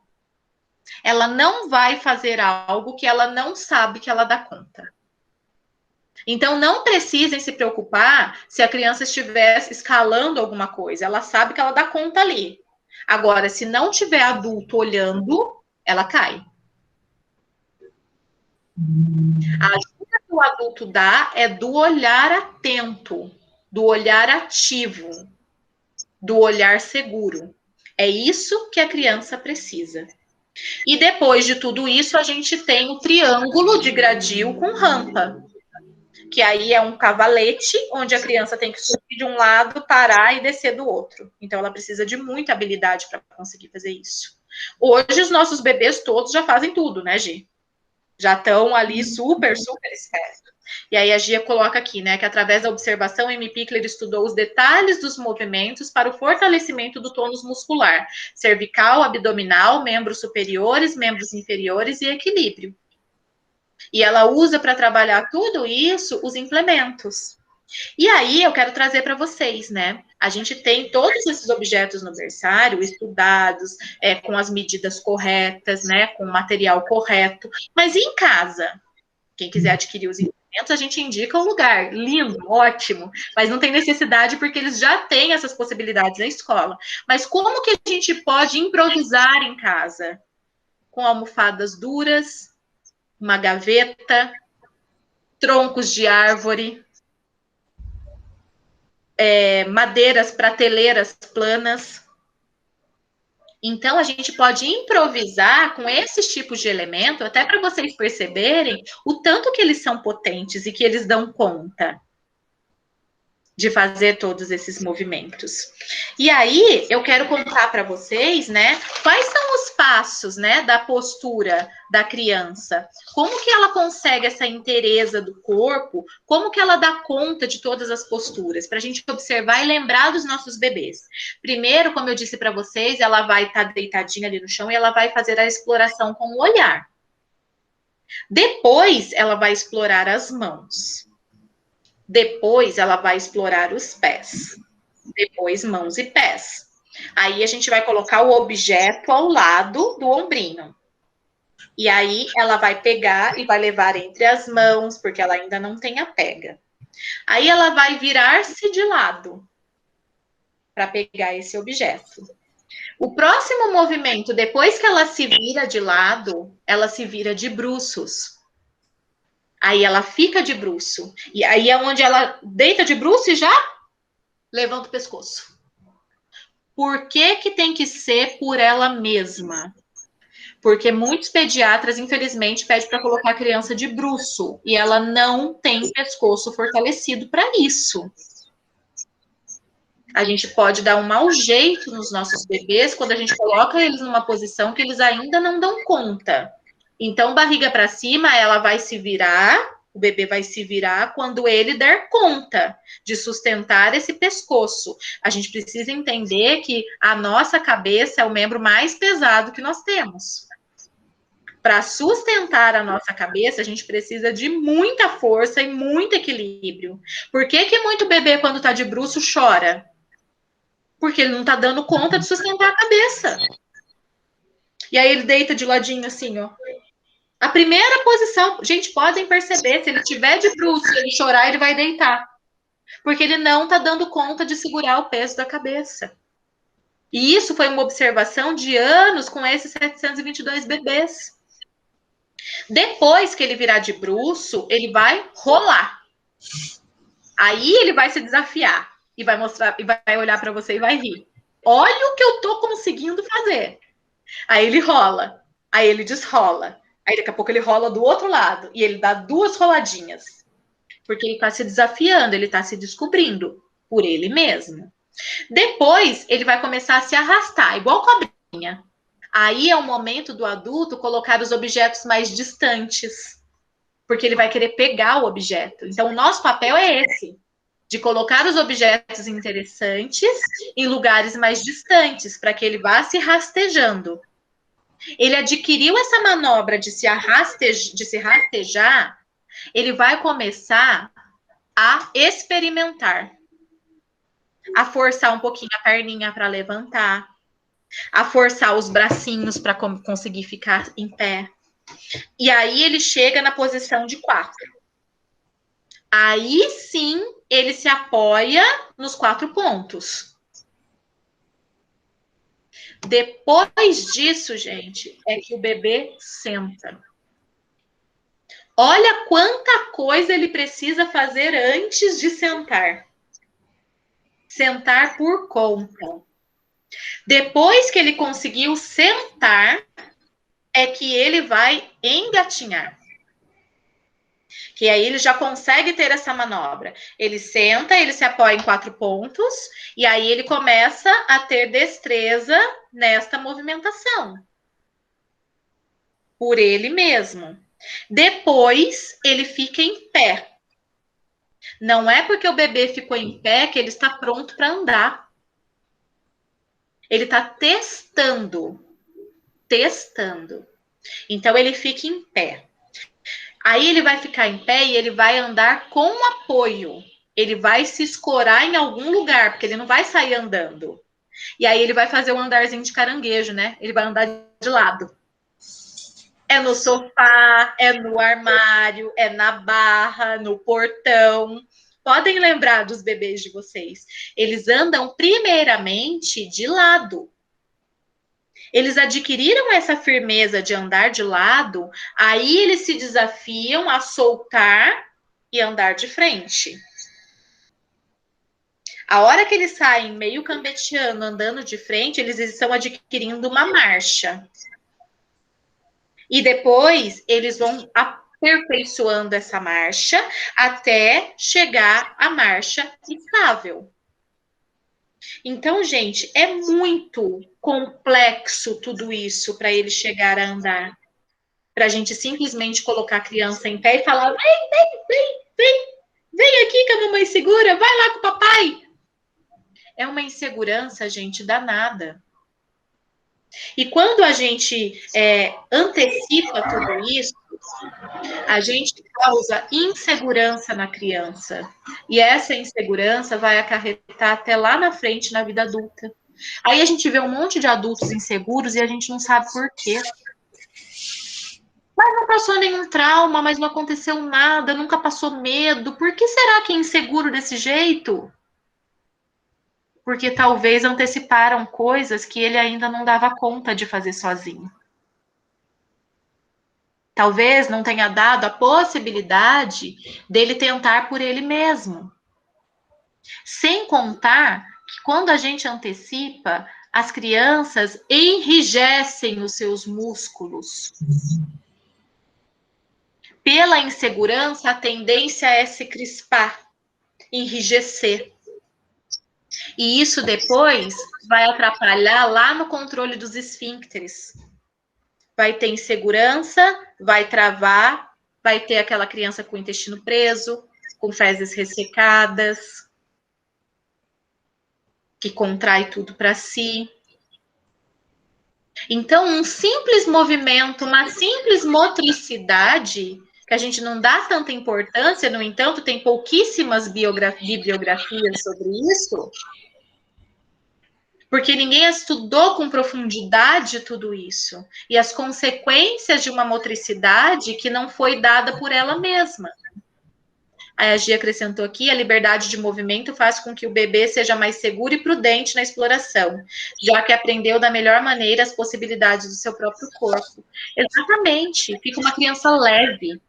Ela não vai fazer algo que ela não sabe que ela dá conta. Então, não precisem se preocupar se a criança estiver escalando alguma coisa. Ela sabe que ela dá conta ali. Agora, se não tiver adulto olhando, ela cai. A ajuda que o adulto dá é do olhar atento, do olhar ativo, do olhar seguro. É isso que a criança precisa. E depois de tudo isso, a gente tem o triângulo de gradil com rampa, que aí é um cavalete, onde a criança tem que subir de um lado, parar e descer do outro. Então, ela precisa de muita habilidade para conseguir fazer isso. Hoje, os nossos bebês todos já fazem tudo, né, Gi? Já estão ali super espertos. E aí a Gia coloca aqui, né, que através da observação, Amy Pickler estudou os detalhes dos movimentos para o fortalecimento do tônus muscular, cervical, abdominal, membros superiores, membros inferiores e equilíbrio. E ela usa para trabalhar tudo isso os implementos. E aí eu quero trazer para vocês, né? A gente tem todos esses objetos no berçário estudados, com as medidas corretas, né? Com o material correto. Mas e em casa? Quem quiser adquirir os implementos a gente indica o lugar, lindo, ótimo, mas não tem necessidade porque eles já têm essas possibilidades na escola. Mas como que a gente pode improvisar em casa? Com almofadas duras, uma gaveta, troncos de árvore, madeiras, prateleiras planas. Então, a gente pode improvisar com esses tipos de elemento, até para vocês perceberem o tanto que eles são potentes e que eles dão conta de fazer todos esses movimentos. E aí, eu quero contar para vocês, né, quais são os passos, né, da postura da criança. Como que ela consegue essa inteireza do corpo? Como que ela dá conta de todas as posturas? Para a gente observar e lembrar dos nossos bebês. Primeiro, como eu disse para vocês, ela vai estar deitadinha ali no chão e ela vai fazer a exploração com o olhar. Depois, ela vai explorar as mãos. Depois, ela vai explorar os pés. Depois, mãos e pés. Aí, a gente vai colocar o objeto ao lado do ombrinho. E aí, ela vai pegar e vai levar entre as mãos, porque ela ainda não tem a pega. Aí, ela vai virar-se de lado para pegar esse objeto. O próximo movimento, depois que ela se vira de lado, ela se vira de bruços. Aí ela fica de bruço. E aí é onde ela deita de bruço e já levanta o pescoço. Por que que tem que ser por ela mesma? Porque muitos pediatras, infelizmente, pedem para colocar a criança de bruço. E ela não tem pescoço fortalecido para isso. A gente pode dar um mau jeito nos nossos bebês quando a gente coloca eles numa posição que eles ainda não dão conta. Então, barriga para cima, ela vai se virar, o bebê vai se virar quando ele der conta de sustentar esse pescoço. A gente precisa entender que a nossa cabeça é o membro mais pesado que nós temos. Para sustentar a nossa cabeça, a gente precisa de muita força e muito equilíbrio. Por que que muito bebê, quando está de bruço, chora? Porque ele não está dando conta de sustentar a cabeça. E aí ele deita de ladinho assim, ó. A primeira posição, gente, podem perceber, se ele tiver de bruço e ele chorar, ele vai deitar. Porque ele não está dando conta de segurar o peso da cabeça. E isso foi uma observação de anos com esses 722 bebês. Depois que ele virar de bruço, ele vai rolar. Aí ele vai se desafiar e vai mostrar, e vai olhar para você e vai rir. Olha o que eu tô conseguindo fazer. Aí ele rola, aí ele desrola. Aí daqui a pouco ele rola do outro lado e ele dá 2 roladinhas. Porque ele está se desafiando, ele está se descobrindo por ele mesmo. Depois ele vai começar a se arrastar, igual cobrinha. Aí é o momento do adulto colocar os objetos mais distantes. Porque ele vai querer pegar o objeto. Então, o nosso papel é esse. De colocar os objetos interessantes em lugares mais distantes, para que ele vá se rastejando. Ele adquiriu essa manobra de se rastejar, ele vai começar a experimentar, a forçar um pouquinho a perninha para levantar, a forçar os bracinhos para conseguir ficar em pé. E aí ele chega na posição de 4. Aí sim ele se apoia nos 4 pontos. Depois disso, gente, é que o bebê senta. Olha quanta coisa ele precisa fazer antes de sentar. Sentar por conta. Depois que ele conseguiu sentar, é que ele vai engatinhar. Que aí ele já consegue ter essa manobra. Ele senta, ele se apoia em 4 pontos, e aí ele começa a ter destreza nesta movimentação. Por ele mesmo. Depois, ele fica em pé. Não é porque o bebê ficou em pé que ele está pronto para andar. Ele está testando. Testando. Então, ele fica em pé. Aí, ele vai ficar em pé e ele vai andar com apoio. Ele vai se escorar em algum lugar, porque ele não vai sair andando. E aí, ele vai fazer um andarzinho de caranguejo, né? Ele vai andar de lado. É no sofá, é no armário, é na barra, no portão. Podem lembrar dos bebês de vocês. Eles andam primeiramente de lado. Eles adquiriram essa firmeza de andar de lado, aí eles se desafiam a soltar e andar de frente. A hora que eles saem meio cambeteando, andando de frente, eles estão adquirindo uma marcha. E depois eles vão aperfeiçoando essa marcha até chegar à marcha estável. Então, gente, é muito complexo tudo isso para ele chegar a andar. Para a gente simplesmente colocar a criança em pé e falar: vem aqui que a mamãe segura, vai lá com o papai. É uma insegurança, gente, danada. E quando a gente antecipa tudo isso, a gente causa insegurança na criança. E essa insegurança vai acarretar até lá na frente, na vida adulta. Aí a gente vê um monte de adultos inseguros e a gente não sabe por quê. Mas não passou nenhum trauma, mas não aconteceu nada, nunca passou medo. Por que será que é inseguro desse jeito? Porque talvez anteciparam coisas que ele ainda não dava conta de fazer sozinho. Talvez não tenha dado a possibilidade dele tentar por ele mesmo. Sem contar que quando a gente antecipa, as crianças enrijecem os seus músculos. Pela insegurança, a tendência é se crispar, enrijecer. E isso depois vai atrapalhar lá no controle dos esfíncteres. Vai ter insegurança, vai travar, vai ter aquela criança com o intestino preso, com fezes ressecadas, que contrai tudo para si. Então, um simples movimento, uma simples motricidade, que a gente não dá tanta importância, no entanto, tem pouquíssimas bibliografias sobre isso, porque ninguém estudou com profundidade tudo isso. E as consequências de uma motricidade que não foi dada por ela mesma. A Gia acrescentou aqui, a liberdade de movimento faz com que o bebê seja mais seguro e prudente na exploração, já que aprendeu da melhor maneira as possibilidades do seu próprio corpo. Exatamente, fica uma criança leve,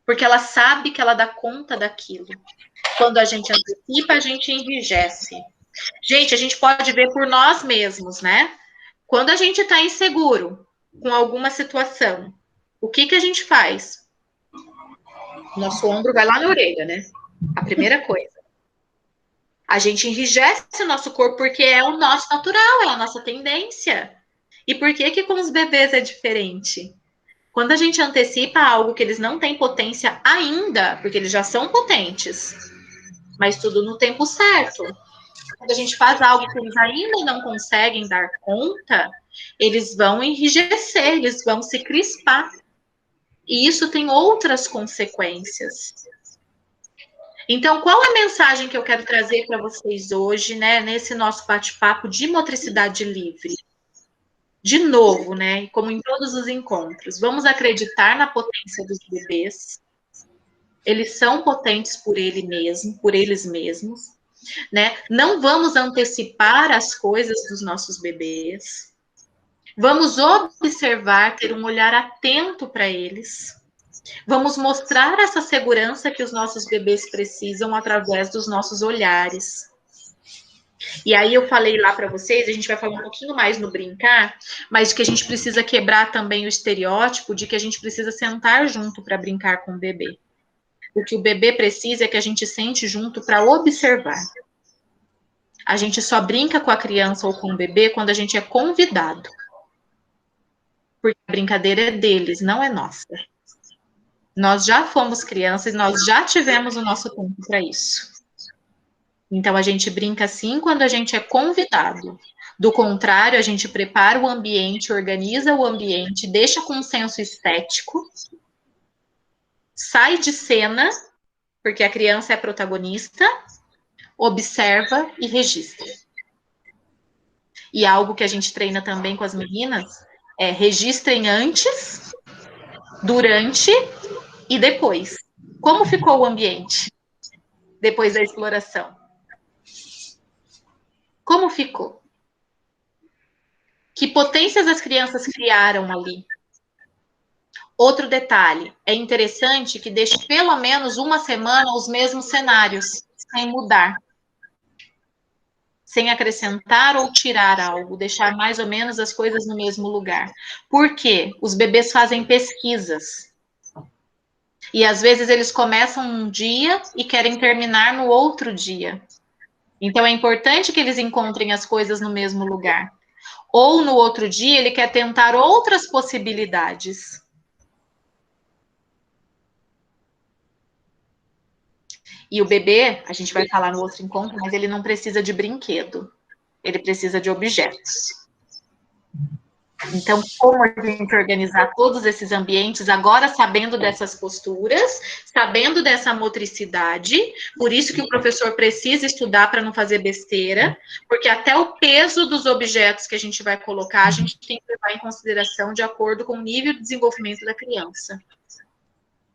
porque ela sabe que ela dá conta daquilo. Quando a gente antecipa, a gente enrijece. Gente, a gente pode ver por nós mesmos, né? Quando a gente está inseguro com alguma situação, o que a gente faz? Nosso ombro vai lá na orelha, né? A primeira coisa. A gente enrijece o nosso corpo porque é o nosso natural, é a nossa tendência. E por que com os bebês é diferente? Quando a gente antecipa algo que eles não têm potência ainda, porque eles já são potentes, mas tudo no tempo certo. Quando a gente faz algo que eles ainda não conseguem dar conta, eles vão enrijecer, eles vão se crispar. E isso tem outras consequências. Então, qual a mensagem que eu quero trazer para vocês hoje, né, nesse nosso bate-papo de motricidade livre? De novo, né, como em todos os encontros, vamos acreditar na potência dos bebês. Eles são potentes por eles mesmos, né? Não vamos antecipar as coisas dos nossos bebês. Vamos observar, ter um olhar atento para eles. Vamos mostrar essa segurança que os nossos bebês precisam através dos nossos olhares. E aí eu falei lá para vocês, a gente vai falar um pouquinho mais no brincar, mas que a gente precisa quebrar também o estereótipo de que a gente precisa sentar junto para brincar com o bebê. O que o bebê precisa é que a gente sente junto para observar. A gente só brinca com a criança ou com o bebê quando a gente é convidado. Porque a brincadeira é deles, não é nossa. Nós já fomos crianças, nós já tivemos o nosso tempo para isso. Então, a gente brinca sim quando a gente é convidado. Do contrário, a gente prepara o ambiente, organiza o ambiente, deixa com um senso estético, sai de cena, porque a criança é protagonista, observa e registra. E algo que a gente treina também com as meninas Registrem antes, durante e depois. Como ficou o ambiente depois da exploração? Como ficou? Que potências as crianças criaram ali? Outro detalhe, é interessante que deixe pelo menos uma semana os mesmos cenários, sem mudar. Sem acrescentar ou tirar algo, deixar mais ou menos as coisas no mesmo lugar. Por quê? Os bebês fazem pesquisas. E às vezes eles começam um dia e querem terminar no outro dia. Então é importante que eles encontrem as coisas no mesmo lugar. Ou no outro dia ele quer tentar outras possibilidades. E o bebê, a gente vai falar no outro encontro, mas ele não precisa de brinquedo. Ele precisa de objetos. Então, como a gente organizar todos esses ambientes, agora sabendo dessas posturas, sabendo dessa motricidade, por isso que o professor precisa estudar para não fazer besteira, porque até o peso dos objetos que a gente vai colocar, a gente tem que levar em consideração de acordo com o nível de desenvolvimento da criança.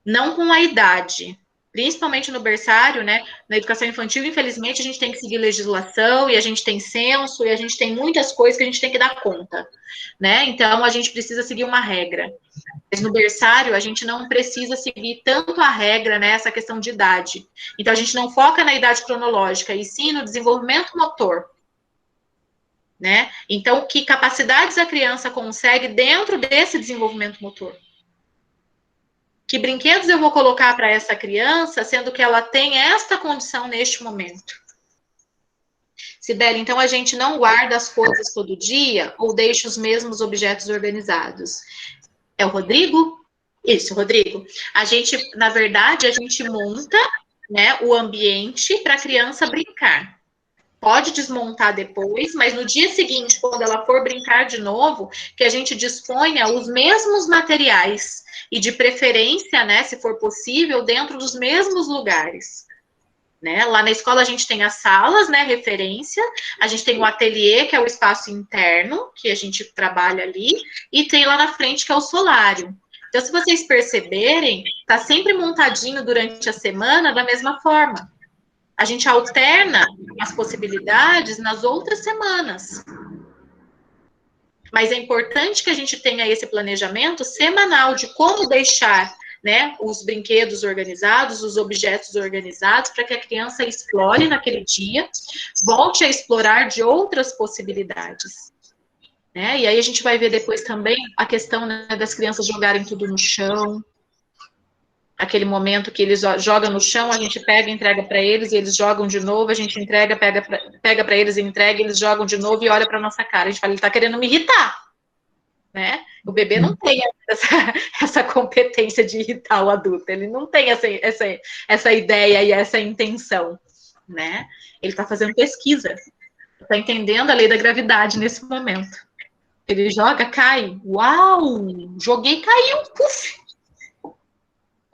Não com a idade. Principalmente no berçário, né? Na educação infantil, infelizmente, a gente tem que seguir legislação, e a gente tem censo, e a gente tem muitas coisas que a gente tem que dar conta, né? Então, a gente precisa seguir uma regra. Mas no berçário, a gente não precisa seguir tanto a regra, né? Essa questão de idade. Então, a gente não foca na idade cronológica, e sim no desenvolvimento motor, né? Então, que capacidades a criança consegue dentro desse desenvolvimento motor? Que brinquedos eu vou colocar para essa criança, sendo que ela tem esta condição neste momento? Sibeli, então a gente não guarda as coisas todo dia ou deixa os mesmos objetos organizados? É o Rodrigo? Isso, Rodrigo. A gente, na verdade, a gente monta, né, o ambiente para a criança brincar. Pode desmontar depois, mas no dia seguinte, quando ela for brincar de novo, que a gente disponha os mesmos materiais e de preferência, né, se for possível, dentro dos mesmos lugares. Né? Lá na escola a gente tem as salas, né, referência, a gente tem o ateliê, que é o espaço interno, que a gente trabalha ali, e tem lá na frente, que é o solário. Então, se vocês perceberem, tá sempre montadinho durante a semana da mesma forma. A gente alterna as possibilidades nas outras semanas. Mas é importante que a gente tenha esse planejamento semanal de como deixar, né, os brinquedos organizados, os objetos organizados, para que a criança explore naquele dia, volte a explorar de outras possibilidades. Né? E aí a gente vai ver depois também a questão, né, das crianças jogarem tudo no chão, aquele momento que eles jogam no chão, a gente pega e entrega para eles, e eles jogam de novo, a gente entrega, pega para eles e entrega, eles jogam de novo e olha para nossa cara. A gente fala, ele está querendo me irritar, né? O bebê não tem essa competência de irritar o adulto, ele não tem essa ideia e essa intenção, né? Ele está fazendo pesquisa, está entendendo a lei da gravidade nesse momento. Ele joga, cai, uau, joguei, caiu, puf!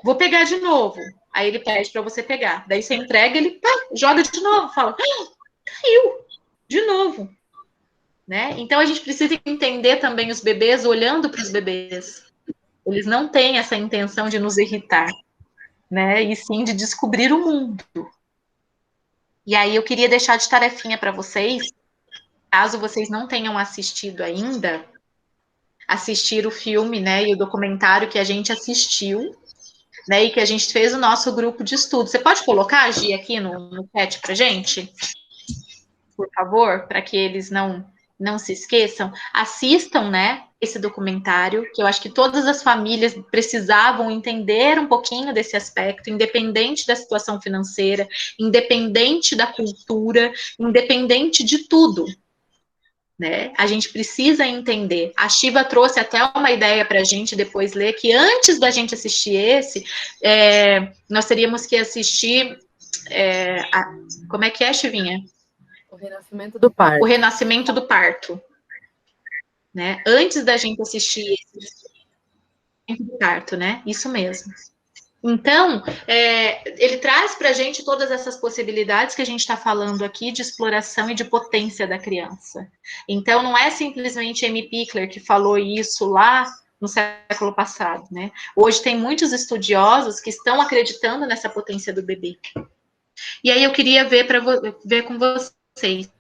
Vou pegar de novo. Aí ele pede para você pegar. Daí você entrega, ele joga de novo. Fala, caiu. De novo. Né? Então a gente precisa entender também os bebês olhando para os bebês. Eles não têm essa intenção de nos irritar, né? E sim de descobrir o mundo. E aí eu queria deixar de tarefinha para vocês, caso vocês não tenham assistido ainda, assistir o filme, né, e o documentário que a gente assistiu, né, e que a gente fez o nosso grupo de estudo. Você pode colocar, Gi, aqui no chat pra gente? Por favor, para que eles não se esqueçam. Assistam, né, esse documentário, que eu acho que todas as famílias precisavam entender um pouquinho desse aspecto, independente da situação financeira, independente da cultura, independente de tudo. Né? A gente precisa entender. A Shiva trouxe até uma ideia para a gente depois ler, que antes da gente assistir esse, nós teríamos que assistir. Como é que é, Chivinha? O Renascimento do Parto. O Renascimento do Parto. Né? Antes da gente assistir esse do parto, né? Isso mesmo. Então, ele traz para a gente todas essas possibilidades que a gente está falando aqui de exploração e de potência da criança. Então, não é simplesmente Amy Pickler que falou isso lá no século passado, né? Hoje tem muitos estudiosos que estão acreditando nessa potência do bebê. E aí eu queria ver com vocês.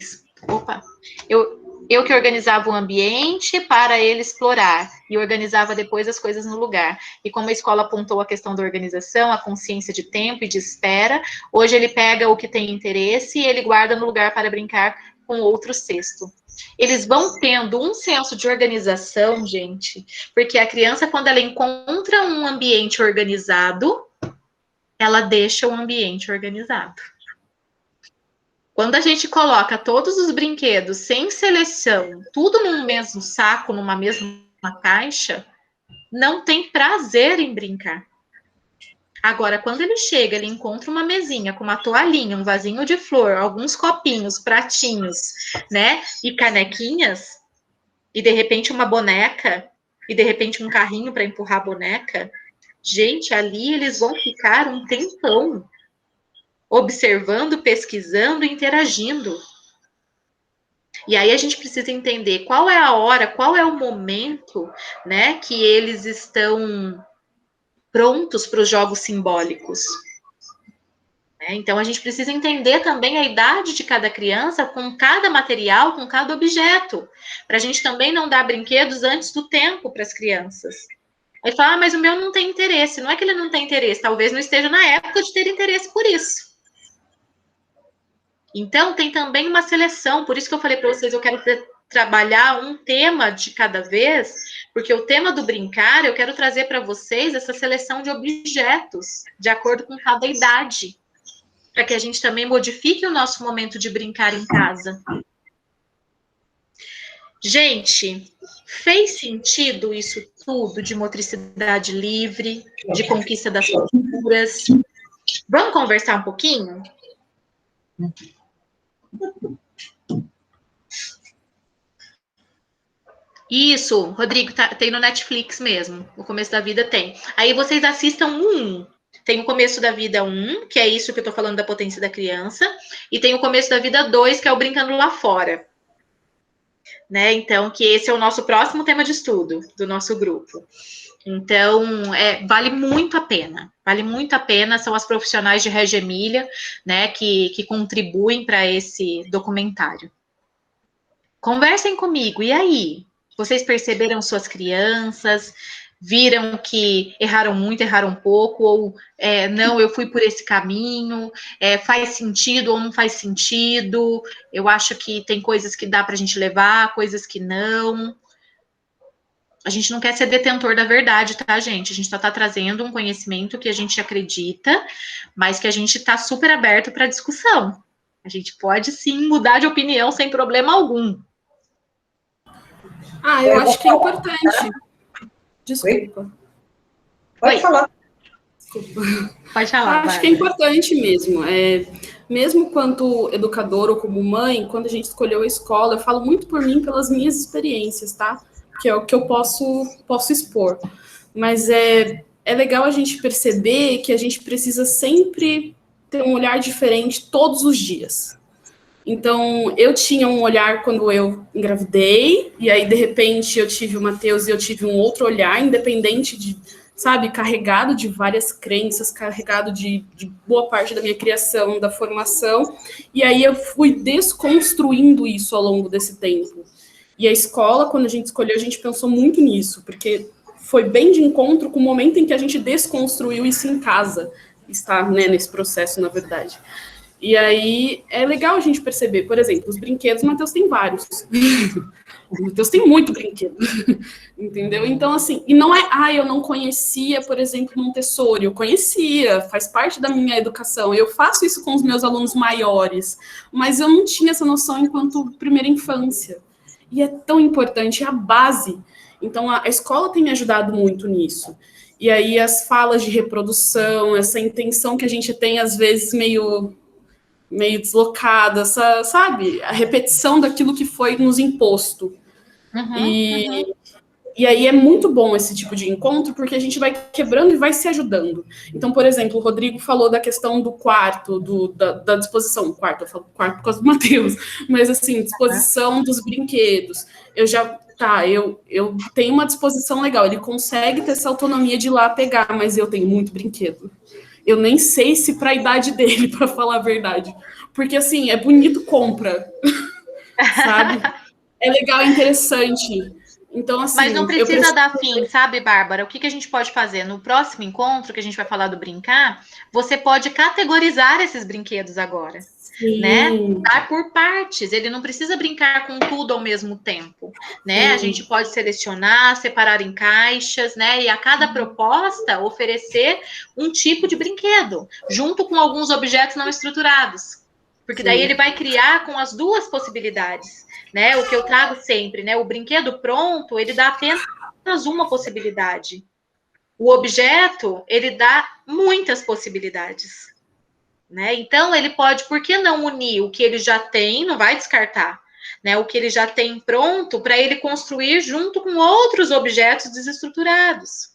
Opa, eu que organizava o ambiente para ele explorar e organizava depois as coisas no lugar. E como a escola apontou a questão da organização, a consciência de tempo e de espera, hoje ele pega o que tem interesse e ele guarda no lugar para brincar com outro cesto. Eles vão tendo um senso de organização, gente, porque a criança, quando ela encontra um ambiente organizado, ela deixa o ambiente organizado. Quando a gente coloca todos os brinquedos sem seleção, tudo num mesmo saco, numa mesma caixa, não tem prazer em brincar. Agora, quando ele chega, ele encontra uma mesinha com uma toalhinha, um vasinho de flor, alguns copinhos, pratinhos, né? E canequinhas, e de repente uma boneca, e de repente um carrinho para empurrar a boneca, gente, ali eles vão ficar um tempão observando, pesquisando, interagindo. E aí a gente precisa entender qual é a hora, qual é o momento, né, que eles estão prontos para os jogos simbólicos. Então a gente precisa entender também a idade de cada criança com cada material, com cada objeto, para a gente também não dar brinquedos antes do tempo para as crianças. Aí fala, mas o meu não tem interesse. Não é que ele não tem interesse, talvez não esteja na época de ter interesse por isso. Então, tem também uma seleção, por isso que eu falei para vocês, eu quero trabalhar um tema de cada vez, porque o tema do brincar, eu quero trazer para vocês essa seleção de objetos, de acordo com cada idade, para que a gente também modifique o nosso momento de brincar em casa. Gente, fez sentido isso tudo de motricidade livre, de conquista das culturas? Vamos conversar um pouquinho? Isso, Rodrigo, tem no Netflix mesmo. O Começo da Vida tem. Aí vocês assistam um. Tem o Começo da Vida 1, que é isso que eu tô falando da potência da criança. E tem o Começo da Vida 2, que é o Brincando Lá Fora. Né? Então, que esse é o nosso próximo tema de estudo do nosso grupo. Então, vale muito a pena. Vale muito a pena. São as profissionais de Reggio Emília, né, que contribuem para esse documentário. Conversem comigo. E aí? Vocês perceberam suas crianças? Viram que erraram muito, erraram pouco? Ou, não, eu fui por esse caminho? Faz sentido ou não faz sentido? Eu acho que tem coisas que dá para a gente levar, coisas que não. A gente não quer ser detentor da verdade, tá, gente? A gente só está trazendo um conhecimento que a gente acredita, mas que a gente está super aberto para discussão. A gente pode, sim, mudar de opinião sem problema algum. Eu acho que é importante. Desculpa. Pode falar. Desculpa. Pode falar. Acho que é importante mesmo. Mesmo quanto educador ou como mãe, quando a gente escolheu a escola, eu falo muito por mim, pelas minhas experiências, tá? Que é o que eu posso expor. Mas é legal a gente perceber que a gente precisa sempre ter um olhar diferente todos os dias. Então, eu tinha um olhar quando eu engravidei, e aí, de repente, eu tive o Matheus e eu tive um outro olhar, independente de, sabe, carregado de várias crenças, carregado de boa parte da minha criação, da formação, e aí eu fui desconstruindo isso ao longo desse tempo. E a escola, quando a gente escolheu, a gente pensou muito nisso, porque foi bem de encontro com o momento em que a gente desconstruiu isso em casa, está, né, nesse processo, na verdade. E aí, é legal a gente perceber, por exemplo, os brinquedos, o Matheus tem vários. O Matheus tem muito brinquedo, entendeu? Então, assim, e não é, eu não conhecia, por exemplo, Montessori, eu conhecia, faz parte da minha educação, eu faço isso com os meus alunos maiores, mas eu não tinha essa noção enquanto primeira infância. E é tão importante, é a base. Então, a escola tem me ajudado muito nisso. E aí, as falas de reprodução, essa intenção que a gente tem, às vezes, meio deslocada, sabe? A repetição daquilo que foi nos imposto. E aí é muito bom esse tipo de encontro, porque a gente vai quebrando e vai se ajudando. Então, por exemplo, o Rodrigo falou da questão do quarto, da disposição. Quarto, eu falo quarto por causa do Matheus, mas assim, disposição dos brinquedos. Eu tenho uma disposição legal, ele consegue ter essa autonomia de ir lá pegar, mas eu tenho muito brinquedo. Eu nem sei se para a idade dele, para falar a verdade. Porque assim, é bonito, compra. Sabe? É legal, é interessante. Então, assim, Mas não precisa dar fim, sabe, Bárbara? O que a gente pode fazer? No próximo encontro, que a gente vai falar do brincar, você pode categorizar esses brinquedos agora. Sim. Né? Dar por partes. Ele não precisa brincar com tudo ao mesmo tempo, né? Sim. A gente pode selecionar, separar em caixas, né? E a cada proposta oferecer um tipo de brinquedo, junto com alguns objetos não estruturados. Porque daí ele vai criar com as duas possibilidades, né? O que eu trago sempre, né? O brinquedo pronto, ele dá apenas uma possibilidade. O objeto, ele dá muitas possibilidades. Né? Então, ele pode, por que não unir o que ele já tem, não vai descartar, né? O que ele já tem pronto para ele construir junto com outros objetos desestruturados.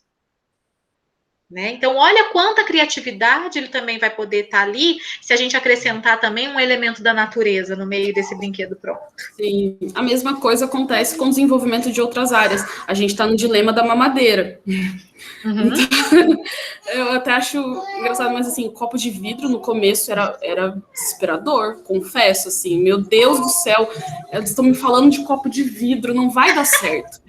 Né? Então, olha quanta criatividade ele também vai poder estar ali, se a gente acrescentar também um elemento da natureza no meio desse brinquedo pronto. Sim, a mesma coisa acontece com o desenvolvimento de outras áreas. A gente está no dilema da mamadeira. Uhum. Então, eu até acho engraçado, mas assim, copo de vidro no começo era desesperador, confesso, assim, meu Deus do céu, eles estão me falando de copo de vidro, não vai dar certo.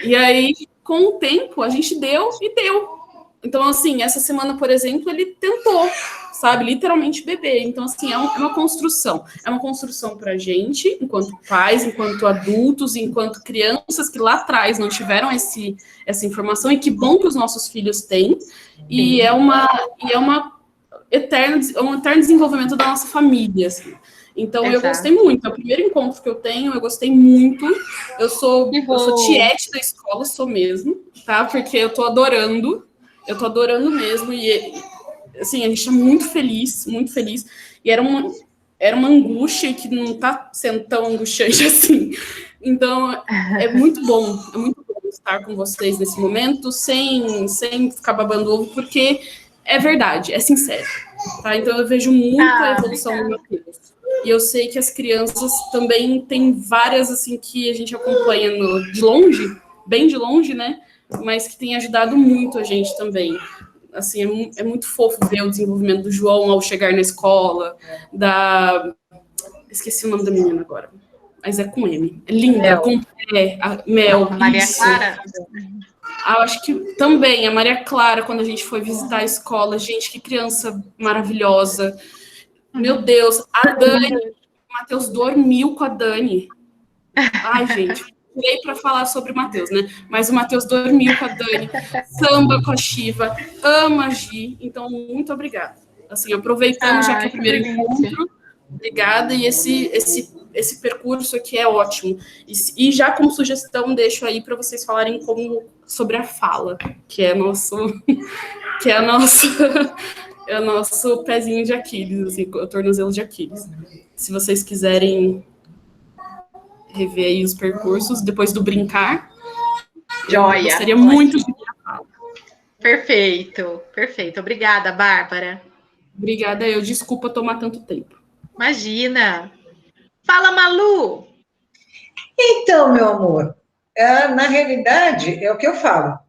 E aí, com o tempo, a gente deu e deu. Então, assim, essa semana, por exemplo, ele tentou, sabe, literalmente beber. Então, assim, é uma construção. É uma construção para a gente, enquanto pais, enquanto adultos, enquanto crianças que lá atrás não tiveram essa informação, e que bom que os nossos filhos têm. E é um eterno desenvolvimento da nossa família, assim. Então, eu gostei muito. É o primeiro encontro que eu tenho, eu gostei muito. Eu sou tiete da escola, sou mesmo, tá? Porque eu tô adorando mesmo. E, assim, a gente tá muito feliz, muito feliz. E era uma angústia que não tá sendo tão angustiante assim. Então, é muito bom estar com vocês nesse momento, sem ficar babando ovo, porque é verdade, é sincero. Tá? Então, eu vejo muito a evolução do Matheus. E eu sei que as crianças também têm várias, assim, que a gente acompanha de longe, bem de longe, né? Mas que tem ajudado muito a gente também. Assim, é muito fofo ver o desenvolvimento do João ao chegar na escola, esqueci o nome da menina agora, mas é com M. É linda, Mel. Maria Clara? Acho que também, a Maria Clara, quando a gente foi visitar a escola, gente, que criança maravilhosa. Meu Deus, a Dani, o Matheus dormiu com a Dani. Ai, gente, tirei para falar sobre o Matheus, né? Mas o Matheus dormiu com a Dani, samba com a Shiva, ama a Gi, então muito obrigada. Assim, aproveitando já que é o primeiro encontro, obrigada, e esse percurso aqui é ótimo. E já como sugestão, deixo aí para vocês falarem sobre a fala, que é nosso pezinho de Aquiles, assim, o tornozelo de Aquiles. Se vocês quiserem rever aí os percursos depois do brincar. Joia. Eu gostaria muito de ver a fala. Perfeito. Obrigada, Bárbara. Obrigada, desculpa tomar tanto tempo. Imagina. Fala, Malu. Então, meu amor, na realidade, é o que eu falo.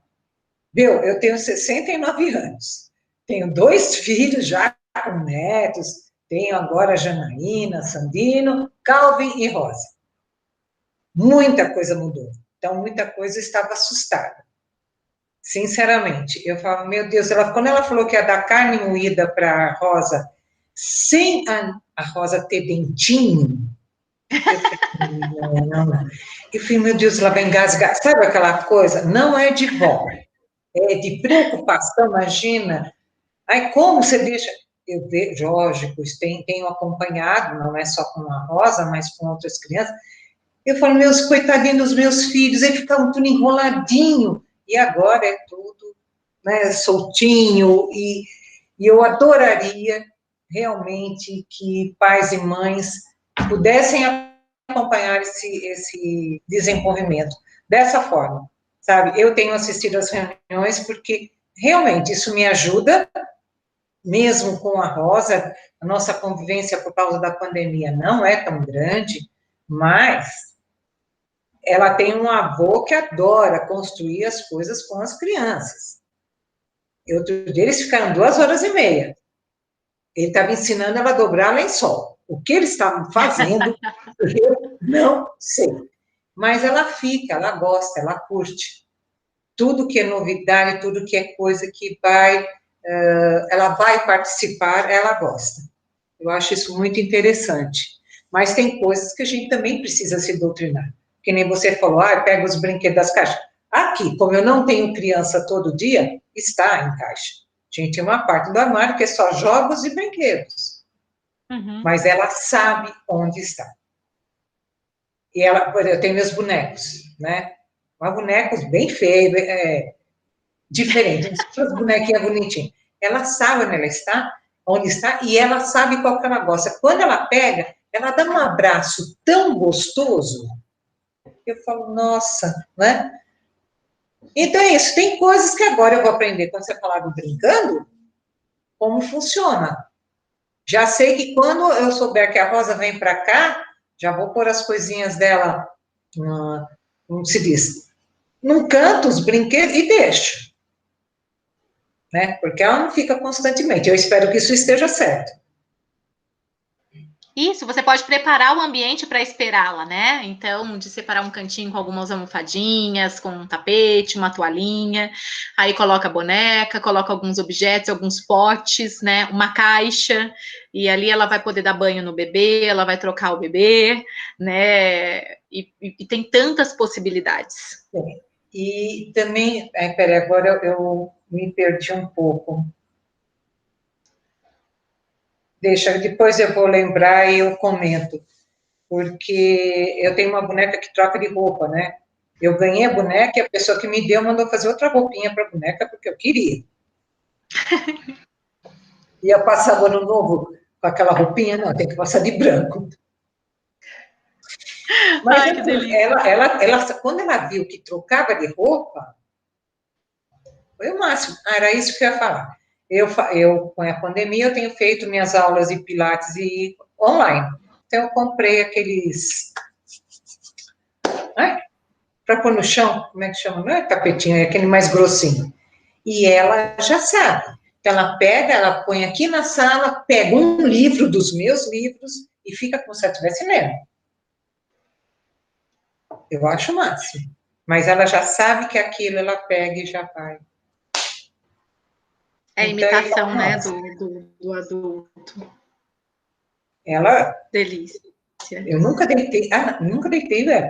Viu, eu tenho 69 anos. Tenho 2 filhos já com netos. Tenho agora Janaína, Sandino, Calvin e Rosa. Muita coisa mudou. Então, muita coisa estava assustada. Sinceramente, eu falo, meu Deus, quando ela falou que ia dar carne moída para a Rosa, sem a Rosa ter dentinho, eu falei, meu Deus, ela vai engasgar. Sabe aquela coisa? Não é de vó, é de preocupação, imagina. Aí, como você deixa... Eu vejo, lógico, tenho acompanhado, não é só com a Rosa, mas com outras crianças. Eu falo, meus coitadinhos dos meus filhos, eles ficavam tudo enroladinho. E agora é tudo, né, soltinho. E eu adoraria realmente que pais e mães pudessem acompanhar esse desenvolvimento dessa forma. sabe? Eu tenho assistido às reuniões porque realmente isso me ajuda, mesmo com a Rosa, a nossa convivência por causa da pandemia não é tão grande, mas ela tem um avô que adora construir as coisas com as crianças. Outro dia eles ficaram 2 horas e meia. Ele estava ensinando ela a dobrar lençol. O que eles estavam fazendo, eu não sei. Mas ela fica, ela gosta, ela curte. Tudo que é novidade, tudo que é coisa que vai, ela vai participar, ela gosta. Eu acho isso muito interessante. Mas tem coisas que a gente também precisa se doutrinar. Que nem você falou, pega os brinquedos das caixas. Aqui, como eu não tenho criança todo dia, está em caixa. A gente tem uma parte do armário que é só jogos e brinquedos. Uhum. Mas ela sabe onde está. E ela, eu tenho meus bonecos, né? Mas bonecos bem feios, diferentes, as bonequinhas bonitinhas. Ela sabe onde está, e ela sabe qual que ela gosta. Quando ela pega, ela dá um abraço tão gostoso, eu falo, nossa, né? Então é isso, tem coisas que agora eu vou aprender, quando você falava brincando, como funciona. Já sei que quando eu souber que a Rosa vem para cá, já vou pôr as coisinhas dela, como se diz, num canto, os brinquedos, e deixo. Né? Porque ela não fica constantemente. Eu espero que isso esteja certo. Isso, você pode preparar o ambiente para esperá-la, né? Então, de separar um cantinho com algumas almofadinhas, com um tapete, uma toalhinha, aí coloca a boneca, coloca alguns objetos, alguns potes, né? Uma caixa, e ali ela vai poder dar banho no bebê, ela vai trocar o bebê, né? E tem tantas possibilidades. E também, peraí, agora eu me perdi um pouco. Deixa, depois eu vou lembrar e eu comento. Porque eu tenho uma boneca que troca de roupa, né? Eu ganhei a boneca e a pessoa que me deu mandou fazer outra roupinha para a boneca, porque eu queria. Ia passar o ano novo com aquela roupinha, não, tem que passar de branco. Mas ai, que delícia. ela, quando ela viu que trocava de roupa, foi o máximo. Era isso que eu ia falar. Eu, com a pandemia, eu tenho feito minhas aulas de pilates online. Então, eu comprei aqueles... para pôr no chão, como é que chama? Não é tapetinho, é aquele mais grossinho. E ela já sabe. Então, ela pega, ela põe aqui na sala, pega um livro dos meus livros e fica como se ela estivesse lendo. Eu acho o máximo. Mas ela já sabe que aquilo ela pega e já vai. É então, imitação, né, do adulto. Ela... Delícia. Eu nunca deitei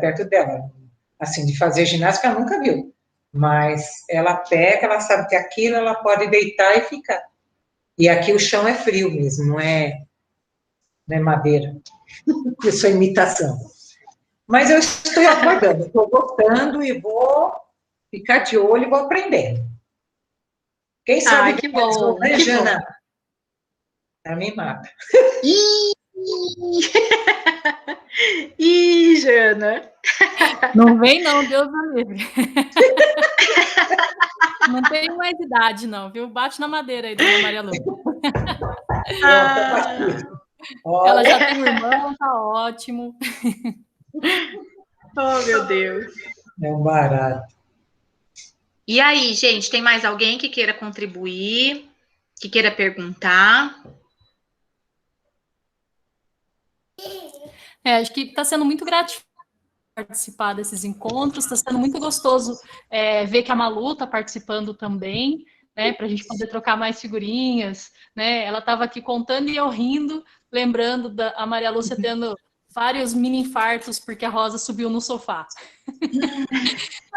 perto dela. Assim, de fazer ginástica, ela nunca viu. Mas ela pega, ela sabe que aquilo ela pode deitar e ficar. E aqui o chão é frio mesmo, não é madeira. Isso é imitação. Mas eu estou aguardando, estou gostando e vou ficar de olho e vou aprender. Quem sabe Ai, que bom, né, que Jana? bom. Ela me mata. Ih, Jana. Não vem, não, Deus me livre. Não tem mais idade, não, viu? Bate na madeira aí, dona Maria Lu. Ela já tem um irmão, tá ótimo. Oh, meu Deus. É um barato. E aí, gente, tem mais alguém que queira contribuir, que queira perguntar? Acho que está sendo muito gratificante participar desses encontros, está sendo muito gostoso ver que a Malu está participando também, né, para a gente poder trocar mais figurinhas, né? Ela estava aqui contando e eu rindo, lembrando da Maria Lúcia tendo vários mini infartos porque a Rosa subiu no sofá.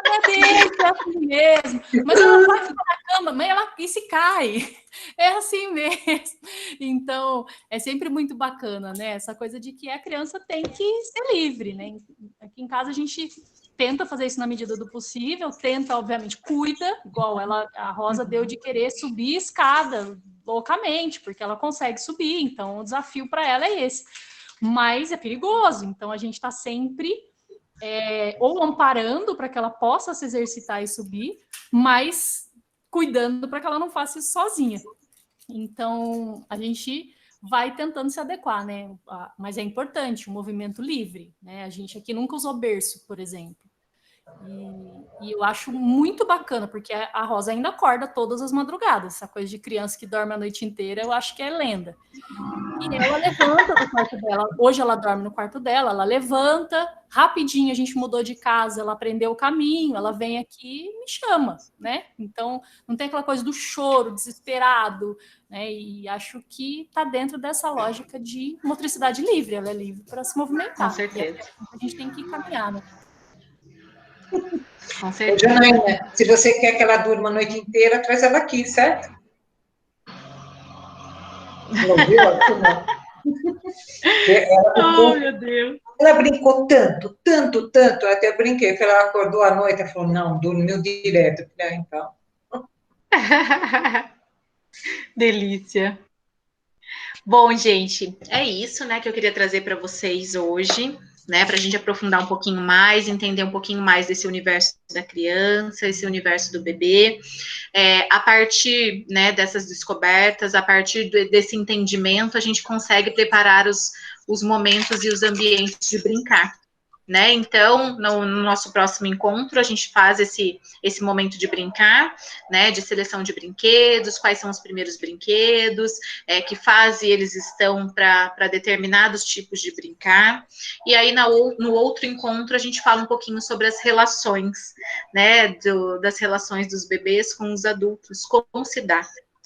Meu Deus, é assim mesmo. Mas ela vai ficar na cama, mas ela e se cai. É assim mesmo. Então, é sempre muito bacana, né? Essa coisa de que a criança tem que ser livre, né? Aqui em casa a gente tenta fazer isso na medida do possível, tenta, obviamente, cuida, igual a Rosa deu de querer subir escada loucamente, porque ela consegue subir, então o desafio para ela é esse. Mas é perigoso, então a gente está sempre ou amparando para que ela possa se exercitar e subir, mas cuidando para que ela não faça isso sozinha. Então, a gente vai tentando se adequar, né? Mas é importante o movimento livre, né? A gente aqui nunca usou berço, por exemplo. E eu acho muito bacana, porque a Rosa ainda acorda todas as madrugadas. Essa coisa de criança que dorme a noite inteira, eu acho que é lenda. E ela levanta do quarto dela. Hoje ela dorme no quarto dela, ela levanta, rapidinho a gente mudou de casa, ela aprendeu o caminho, ela vem aqui e me chama, né? Então, não tem aquela coisa do choro desesperado, né? E acho que está dentro dessa lógica de motricidade livre, ela é livre para se movimentar. Com certeza. A gente tem que caminhar, né? Com Ô, certeza. Janaína, se você quer que ela durma a noite inteira, traz ela aqui, certo? Não ouviu? Não. Oh, meu Deus. Ela brincou tanto, tanto, tanto, eu até brinquei, que ela acordou à noite e falou, não, dormiu direto. Eu falei, então. Delícia. Bom, gente, é isso, né, que eu queria trazer para vocês hoje, né, para a gente aprofundar um pouquinho mais, entender um pouquinho mais desse universo da criança, esse universo do bebê. A partir, né, dessas descobertas, a partir desse entendimento, a gente consegue preparar os momentos e os ambientes de brincar. Né? Então, no nosso próximo encontro, a gente faz esse momento de brincar, né? De seleção de brinquedos, quais são os primeiros brinquedos, que fase eles estão para determinados tipos de brincar. E aí, no outro encontro, a gente fala um pouquinho sobre as relações, né? Das relações dos bebês com os adultos, como se dá,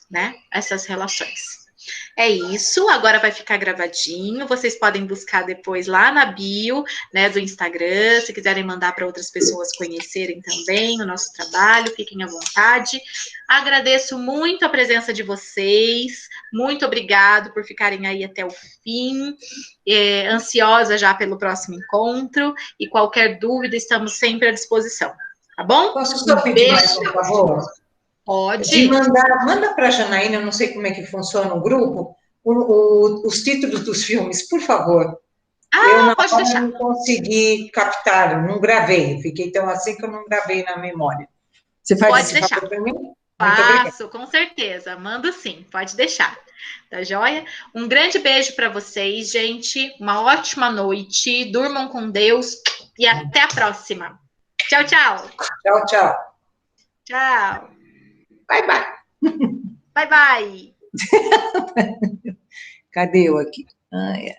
né? Essas relações. É isso, agora vai ficar gravadinho, vocês podem buscar depois lá na bio, né, do Instagram, se quiserem mandar para outras pessoas conhecerem também o nosso trabalho, fiquem à vontade. Agradeço muito a presença de vocês, muito obrigado por ficarem aí até o fim, ansiosa já pelo próximo encontro, e qualquer dúvida, estamos sempre à disposição, tá bom? Posso só pedir mais um favor? Pode. De manda para a Janaína, eu não sei como é que funciona o grupo, os títulos dos filmes, por favor. Eu na Pode hora deixar. não consegui captar, não gravei, fiquei tão assim que eu não gravei na memória. Você faz Pode esse deixar. favor para mim? Muito obrigada. Faço, com certeza. Mando sim, pode deixar. Tá joia? Um grande beijo para vocês, gente. Uma ótima noite. Durmam com Deus e até a próxima. Tchau, tchau. Tchau, tchau. Tchau. Bye, bye. Bye, bye. Cadê eu aqui? Ah, é.